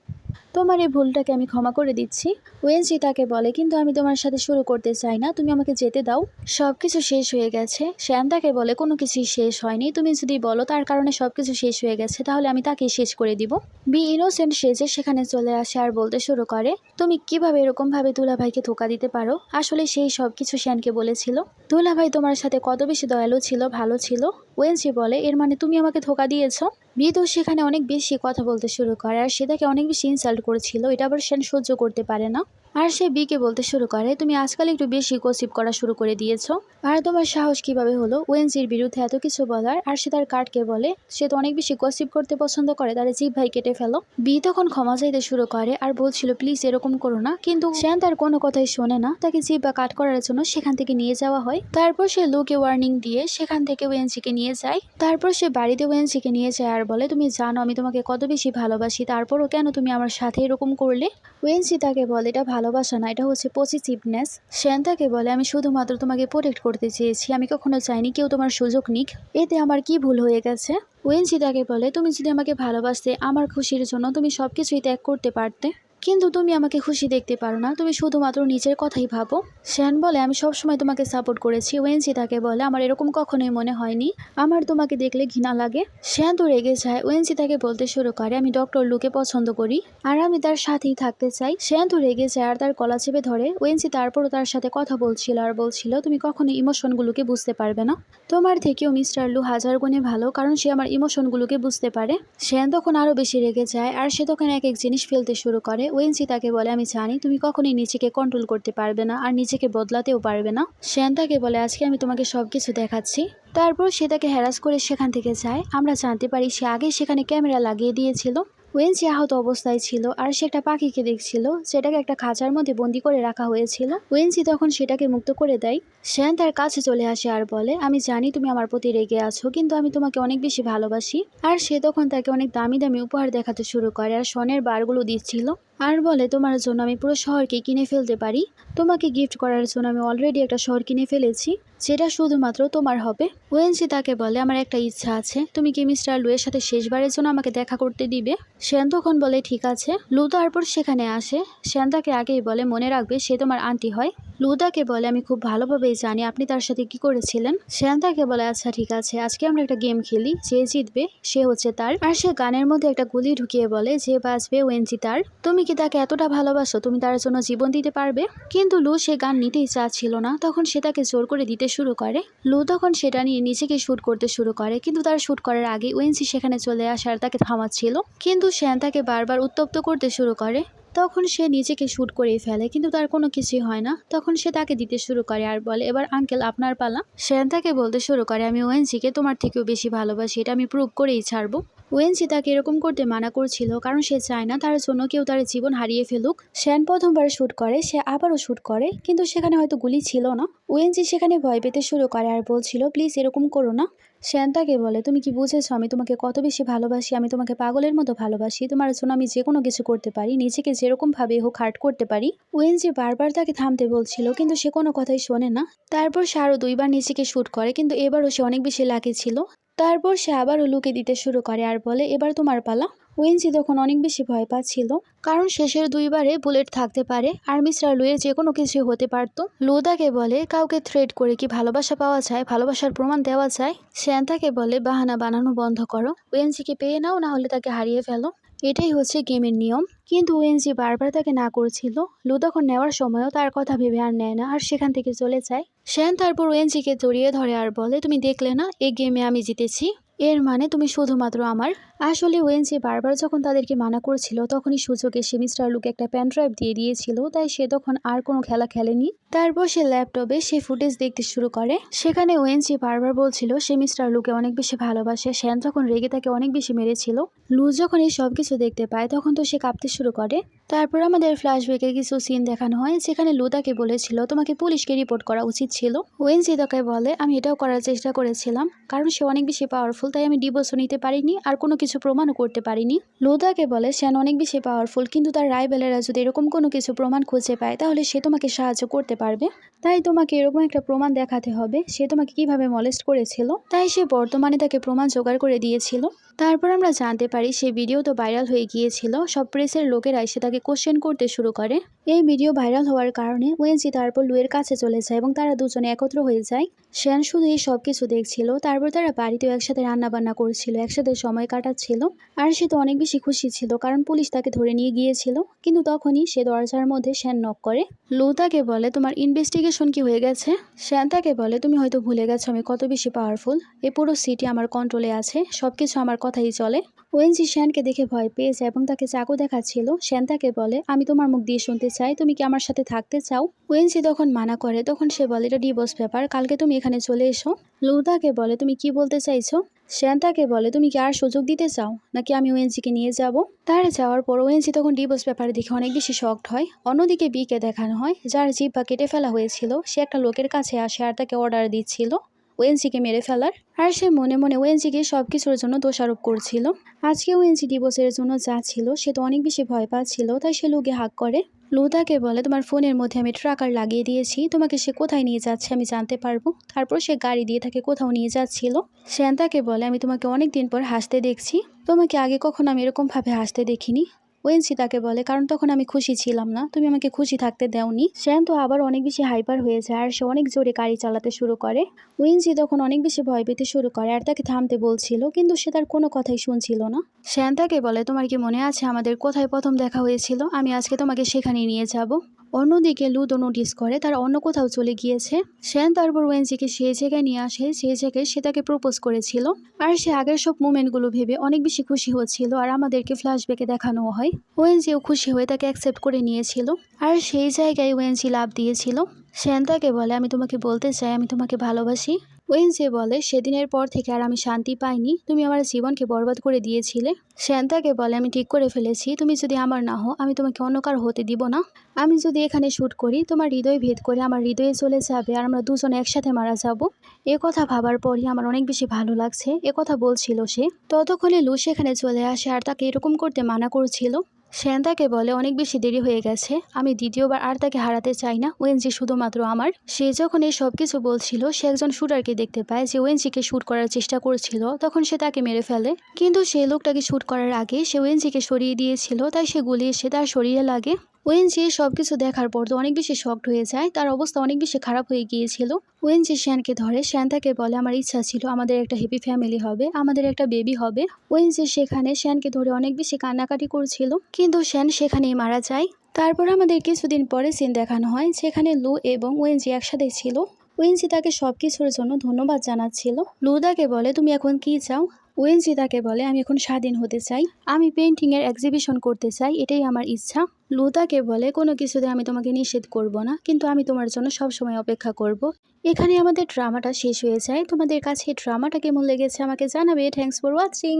তোমার এই ভুলটাকে আমি ক্ষমা করে দিচ্ছি। ওয়েনজি তাকে বলে কিন্তু আমি তোমার সাথে শুরু করতে চাই না, তুমি আমাকে যেতে দাও, সবকিছু শেষ হয়ে গেছে। শ্যান তাকে বলে কোনো কিছুই শেষ হয়নি, তুমি যদি বলো তার কারণে সবকিছু শেষ হয়ে গেছে তাহলে আমি তাকে শেষ করে দিব। বি ইনোসেন্ট সেজে সেখানে চলে আসে আর বলতে শুরু করে তুমি কিভাবে এরকম ভাবে দুলাভাইকে ধোকা দিতে পারো, আসলে সেই সবকিছু শ্যানকে বলেছিল, দুলাভাই তোমার সাথে কত বেশি দয়ালু ছিল, ভালো ছিল। ওয়েনজি বলে এর মানে তুমি আমাকে ধোকা দিয়েছো। বি তো সেখানে অনেক বেশি কথা বলতে শুরু করে আর সে তাকে অনেক বেশি ইনসাল্ট করেছিল, এটা আবার শ্যান সহ্য করতে পারে না। আর সে বিকে বলতে শুরু করে তুমি আজকাল একটু বেশি গসিপ করা শুরু করে দিয়েছো, আর তোমার সাহস কিভাবে হলো ওয়েনজির বিরুদ্ধে এত কিছু বলার। আর সে তার কার্ডকে বলে সে তো অনেক বেশি গসিপ করতে পছন্দ করে, তার জিভ ভাই কেটে ফেলো। বি তখন ক্ষমা চাইতে শুরু করে আর বলছিল প্লিজ এরকম করো না, কিন্তু শ্যান তার কোনো কথাই শোনে না, তাকে জিভ বা কাট করার জন্য সেখান থেকে নিয়ে যাওয়া হয়। তারপর সে লুকে ওয়ার্নিং দিয়ে সেখান থেকে ওয়েনজিকে নিয়ে যায়। তারপর সে বাড়িতে ওয়েনজিকে নিয়ে যায় আর বলে তুমি জানো আমি তোমাকে কত বেশি ভালোবাসি, তারপরও কেন তুমি আমার সাথে এরকম করলে? ওয়েনজি তাকে বলে এটা ভালোবাসা না, এটা হচ্ছে পজিটিভনেস। শ্যান তাকে বলে আমি শুধুমাত্র তোমাকে প্রোটেক্ট করতে চেয়েছি, আমি কখনো চাইনি কেউ তোমার সুযোগ নিক, এতে আমার কি ভুল হয়ে গেছে? ওয়েনজি তাকে বলে তুমি যদি আমাকে ভালোবাসতে আমার খুশির জন্য তুমি সবকিছুই ত্যাগ করতে পারতে, কিন্তু তুমি আমাকে খুশি দেখতে পারো না, তুমি শুধুমাত্র নিজের কথাই ভাবো। শ্যান বলে আমি সবসময় তোমাকে সাপোর্ট করেছি। ওয়েনজি তাকে বলে আমার এরকম কখনোই মনে হয়নি, আমার তোমাকে দেখলে ঘৃণা লাগে। শ্যান তো রেগে যায়। ওয়েনজি তাকে বলতে শুরু করে আমি ডক্টর লুকে পছন্দ করি আর আমি তার সাথেই থাকতে চাই। শ্যান তো রেগে যায় আর তার গলা চেপে ধরে। ওয়েনজি তারপরও তার সাথে কথা বলছিল আর বলছিল তুমি কখনো ইমোশনগুলোকে বুঝতে পারবে না, তোমার থেকেও মিস্টার লু হাজার গুণে ভালো, কারণ সে আমার ইমোশনগুলোকে বুঝতে পারে। শ্যান তখন আরো বেশি রেগে যায় আর সে তখন এক এক জিনিস ফেলতে শুরু করে। ওয়েনজি তাকে বলে আমি জানি তুমি কখনোই নিজেকে কন্ট্রোল করতে পারবে না আর নিজেকে বদলাতেও পারবে না। শ্যান তাকে বলে আজকে আমি তোমাকে সবকিছু দেখাচ্ছি। তারপর সে তাকে হ্যারাস করে সেখান থেকে যায়। আমরা জানতে পারি সে আগে সেখানে ক্যামেরা লাগিয়ে দিয়েছিল। ওয়েনজি আহত অবস্থায় ছিল আর সে একটা পাখিকে দেখছিল, সেটাকে একটা খাঁচার মধ্যে বন্দি করে রাখা হয়েছিল। ওয়েনজি তখন সেটাকে মুক্ত করে দেয়। শ্যান তার কাছে চলে আসে আর বলে আমি জানি তুমি আমার প্রতি রেগে আছো, কিন্তু আমি তোমাকে অনেক বেশি ভালোবাসি। আর সে তখন তাকে অনেক দামি দামি উপহার দেখাতে শুরু করে আর স্বর্ণের বারগুলো দিচ্ছিল আর বলে তোমার জন্য আমি পুরো শহরকে কিনে ফেলতে পারি, তোমাকে গিফট করার জন্য আমি অলরেডি একটা শহর কিনে ফেলেছি, যেটা শুধুমাত্র তোমার হবে। ওয়েনজি তাকে বলে আমার একটা ইচ্ছা আছে, তুমি কি মিস্টার লুয়ের সাথে শেষবারের জন্য আমাকে দেখা করতে দিবে? শ্যান তখন বলে ঠিক আছে। লু তারপর সেখানে আসে। শ্যান তাকে আগেই বলে মনে রাখবে সে তোমার আন্টি হয়। লু তাকে বলে আমি খুব ভালোভাবেই জানি আপনি তার সাথে কি করেছিলেন। শ্যান তাকে বলে আচ্ছা ঠিক আছে, আজকে আমরা একটা গেম খেলি, যে জিতবে সে হচ্ছে তার। আর সে গানের মধ্যে একটা গুলি ঢুকিয়ে বলে যে বাঁচবে ওয়েনজি তার। তুমি কি তাকে এতটা ভালোবাসো তুমি তার জন্য জীবন দিতে পারবে? কিন্তু লু সে গান নিতেই চাচ্ছিল না, তখন সে তাকে জোর করে দিতে শুরু করে। লু তখন সেটা নিয়ে নিজেকে শুট করতে শুরু করে, কিন্তু তার শুট করার আগে ওয়েনজি সেখানে চলে আসে আর তাকে থামাচ্ছিল। কিন্তু শ্যান তাকে বারবার উত্তপ্ত করতে শুরু করে। তখন সে নিজেকে শুট করেই ফেলে, কিন্তু তার কোনো কিছুই হয় না। তখন সে তাকে দিতে শুরু করে আর বলে এবার আঙ্কেল আপনার পালা। শ্যান তাকে বলতে শুরু করে আমি ওয়েনজিকে তোমার থেকেও বেশি ভালোবাসি, এটা আমি প্রুভ করেই ছাড়বো। ওয়েনজি তাকে এরকম করতে মানা করছিল, কারণ সে চায় না তার জন্য কেউ তার জীবন হারিয়ে ফেলুক। শ্যান প্রথমবার শুট করে, সে আবারও শুট করে, কিন্তু সেখানে হয়তো গুলি ছিল না। ওয়েনজি সেখানে ভয় পেতে শুরু করে আর বলছিল প্লিজ এরকম করো না। শ্যান তাকে বলে তুমি কি বুঝেছো আমি তোমাকে কত বেশি ভালোবাসি, আমি তোমাকে পাগলের মতো ভালোবাসি, তোমার জন্য আমি যে কোনো কিছু করতে পারি, নিজেকে যেরকম ভাবে হোক হার্ট করতে পারি। ওয়েনজি বারবার তাকে থামতে বলছিল, কিন্তু সে কোনো কথাই শোনে না। তারপর সে আরো 2বার নিজেকে শুট করে, কিন্তু এবারও সে অনেক বেশি লাকি ছিল। তারপর সে আবারও লুকে দিতে শুরু করে আর বলে এবার তোমার পালা। ওয়েনজি তখন অনেক বেশি ভয় পাচ্ছিল, কারণ শেষের 2বারে বুলেট থাকতে পারে আর মিস্টার লুয়ের যে কোনো কিছু হতে পারতো। লু তাকে বলে কাউকে থ্রেট করে কি ভালোবাসা পাওয়া যায়, ভালোবাসার প্রমাণ দেওয়া যায়? শ্যান তাকে বলে বাহানা বানানো বন্ধ করো, ওয়েনজিকে পেয়ে নাও, না হলে তাকে হারিয়ে ফেলো, এটাই হচ্ছে গেমের নিয়ম। কিন্তু ওয়েনজি বারবার তাকে না করছিল। লু তখন নেওয়ার সময়ও তার কথা ভেবে আর নেয় না আর সেখান থেকে চলে যায়। শ্যান তারপর ওয়েনজিকে জড়িয়ে ধরে আর বলে তুমি দেখলে না এই গেমে আমি জিতেছি, এর মানে তুমি শুধুমাত্র আমার। আসলে ওয়েনজি বারবার যখন তাদেরকে মানা করছিল তখনই সুযোগে সে মিস্টার লুকে একটা প্যান ড্রাইভ দিয়ে দিয়েছিল, তাই সে তখন আর কোনো খেলা খেলেনি। তারপর সে ল্যাপটপে সে ফুটেজ দেখতে শুরু করে। সেখানে ওয়েনজি বারবার বলছিল সে মিস্টার লুকে অনেক বেশি ভালোবাসে। শ্যান তখন রেগে তাকে অনেক বেশি মেরেছিল। লু যখন এই সব কিছু দেখতে পায় তখন তো সে কাঁপতে শুরু করে। তারপর আমাদের ফ্ল্যাশব্যাকে কিছু সিন দেখানো হয়, যেখানে লু তাকে বলেছিল তোমাকে পুলিশকে রিপোর্ট করা উচিত ছিল। ওয়েনজি তাকে বলে আমি এটাও করার চেষ্টা করেছিলাম, কারণ সে অনেক বেশি পাওয়ারফুল, তাই আমি ডিভোর্সও নিতে পারিনি আর কোনো কিছু প্রমাণও করতে পারিনি। লু তাকে বলে শ্যান অনেক বেশি পাওয়ারফুল, কিন্তু তার রাইভেলেরা যদি এরকম কোনো কিছু প্রমাণ খুঁজে পায় তাহলে সে তোমাকে সাহায্য করতে পারবে, তাই তোমাকে এরকম একটা প্রমাণ দেখাতে হবে সে তোমাকে কিভাবে মলেস্ট করেছিল। তাই সে বর্তমানে তাকে প্রমাণ জোগাড় করে দিয়েছিল। তারপর আমরা জানতে পারি সেই ভিডিও তো ভাইরাল হয়ে গিয়েছিল, সব প্রেসের লোকেরা এসে তাকে কোশ্চেন করতে শুরু করে। এই ভিডিও ভাইরাল হওয়ার কারণে ওয়েনজি তারপর লুয়ের কাছে চলে যায় এবং তারা দুজনে একত্র হয়ে যায়। শ্যান শুধু এই সব কিছু দেখছিল। তারপর তারা বাড়িতেও একসাথে রান্না বান্না করছিল, একসাথে সময় কাটাচ্ছিল। আর সে তো অনেক বেশি খুশি ছিল, কারণ পুলিশ তাকে ধরে নিয়ে গিয়েছিল। কিন্তু তখনই সে দরজার মধ্যে শ্যান নক করে। লু তাকে বলে তোমার ইনভেস্টিগেশন কি হয়ে গেছে? শ্যান তাকে বলে তুমি হয়তো ভুলে গেছো আমি কত বেশি পাওয়ারফুল, এই পুরো সিটি আমার কন্ট্রোলে আছে, সবকিছু আমার কথাই চলে। ওয়েনজি শ্যানকে দেখে ভয় পেয়ে যায় এবং তাকে চাকু দেখাচ্ছিল। শ্যান তাকে বলে আমি তোমার মুখ দিয়ে শুনতে চাই, তুমি কি আমার সাথে থাকতে চাও? ওয়েনজি তখন মানা করে, তখন সে বলে এটা ডিভোর্স ব্যাপার, কালকে তুমি এখানে চলে এসো। লু তাকে বলে তুমি কি বলতে চাইছো? শ্যান তাকে বলে তুমি কি আর সুযোগ দিতে চাও, নাকি আমি ওয়েনজিকে নিয়ে যাব? তার যাওয়ার পর ওয়েনজি তখন ডিভোর্স ব্যাপারে দেখে অনেক বেশি শকড হয়। অন্যদিকে বিকে দেখানো হয়, যার জিহ্বা কেটে ফেলা হয়েছিল, সে একটা লোকের কাছে আসে আর তাকে অর্ডার দিচ্ছিল ওয়েনজিকে মেরে ফেলার। আর সে মনে মনে ওয়েনজিকে সবকিছুর জন্য দোষারোপ করছিল। আজকে ওয়েনজি ডিভোর্সের জন্য যাচ্ছিল, সে তো অনেক বেশি ভয় পাচ্ছিল, তাই সে লুকে হাঁক করে। লু তাকে বলে তোমার ফোনের মধ্যে আমি ট্র্যাকার লাগিয়ে দিয়েছি, তোমাকে সে কোথায় নিয়ে যাচ্ছে আমি জানতে পারবো। তারপর সে গাড়ি দিয়ে তাকে কোথাও নিয়ে যাচ্ছিল। শ্যান তাকে বলে আমি তোমাকে অনেক দিন পর হাসতে দেখছি, তোমাকে আগে কখনো আমি এরকম ভাবে হাসতে দেখিনি। ওয়েনজি তাকে বলে কারণ তখন আমি খুশি ছিলাম না, তুমি আমাকে খুশি থাকতে দাওনি। শ্যান তো আবার অনেক বেশি হাইপার হয়ে যায় আর সে অনেক জোরে গাড়ি চালাতে শুরু করে। ওয়েনজি তখন অনেক বেশি ভয় পেতে শুরু করে আর তাকে থামতে বলছিল, কিন্তু সে তার কোনো কথাই শুনছিল না। শ্যান তাকে বলে তোমার কি মনে আছে আমাদের কোথায় প্রথম দেখা হয়েছিল, আমি আজকে তোমাকে সেখানে নিয়ে যাব। অন্যদিকে লুদো নোটিস করে তারা অন্য কোথাও চলে গিয়েছে। শ্যান তারপর ওয়েনজিকে সেই জায়গায় নিয়ে আসে, সেই জায়গায় সে তাকে প্রপোজ করেছিল। আর সে আগের সব মুভমেন্টগুলো ভেবে অনেক বেশি খুশি হচ্ছিল আর আমাদেরকে ফ্ল্যাশব্যাকে দেখানো হয় ওয়েনজিও খুশি হয়ে তাকে অ্যাকসেপ্ট করে নিয়েছিল। আর সেই জায়গায় ওয়েনজি লাভ দিয়েছিল। শ্যান তাকে বলে আমি তোমাকে বলতে চাই আমি তোমাকে ভালোবাসি। ওয়েনজি বলে সেদিনের পর থেকে আর আমি শান্তি পাইনি, তুমি আমার জীবনকে বরবাদ করে দিয়েছিলে। শ্যান তাকে বলে আমি ঠিক করে ফেলেছি, তুমি যদি আমার না হও আমি তোমাকে অন্য কারো হতে দিব না। আমি যদি এখানে শ্যুট করি তোমার হৃদয় ভেদ করে আমার হৃদয়ে চলে যাবে আর আমরা দুজনে একসাথে মারা যাব। এ কথা ভাবার পরই আমার অনেক বেশি ভালো লাগছে, এ কথা বলছিল সে। ততক্ষণে লু সেখানে চলে আসে আর তাকে এরকম করতে মানা করছিল। শ্যান তাকে বলে অনেক বেশি দেরি হয়ে গেছে, আমি দ্বিতীয়বার আর তাকে হারাতে চাই না, ওয়েনজি শুধুমাত্র আমার। সে যখন এই সব কিছু বলছিল সে একজন শুটারকে দেখতে পায় যে ওয়েনজিকে শ্যুট করার চেষ্টা করছিল, তখন সে তাকে মেরে ফেলে। কিন্তু সেই লোকটাকে শ্যুট করার আগে সে ওয়েনজিকে সরিয়ে দিয়েছিল, তাই সে গুলি এসে তার শরীরে লাগে। ওয়েনজি সবকিছু দেখার পর তো অনেক বেশি শকড হয়ে যায়, তার অবস্থা অনেক বেশি খারাপ হয়ে গিয়েছিল। ওয়েনজি শ্যানকে ধরে, শ্যান তাকে বলে আমার ইচ্ছা ছিল আমাদের একটা হ্যাপি ফ্যামিলি হবে, আমাদের একটা বেবি হবে। ওয়েনজি সেখানে শ্যানকে ধরে অনেক বেশি কান্নাকাটি করছিল, কিন্তু শ্যান সেখানেই মারা যায়। তারপর আমাদের কিছুদিন পরে সিন দেখানো হয় যেখানে লু এবং ওয়েনজি একসাথে ছিল। ওয়েনজি তাকে সবকিছুর জন্য ধন্যবাদ জানাচ্ছিল। লু তাকে বলে তুমি এখন কি চাও? ওয়েনজি তাকে বলে আমি এখন স্বাধীন হতে চাই, আমি পেন্টিং এর এক্সিবিশন করতে চাই, এটাই আমার ইচ্ছা। লু তাকে বলে কোনো কিছুতে আমি তোমাকে নিষেধ করব না, কিন্তু আমি তোমার জন্য সবসময় অপেক্ষা করব। এখানে আমাদের ড্রামাটা শেষ হয়ে যায়। তোমাদের কাছে এই ড্রামাটা কেমন লেগেছে আমাকে জানাবে। Thanks for watching.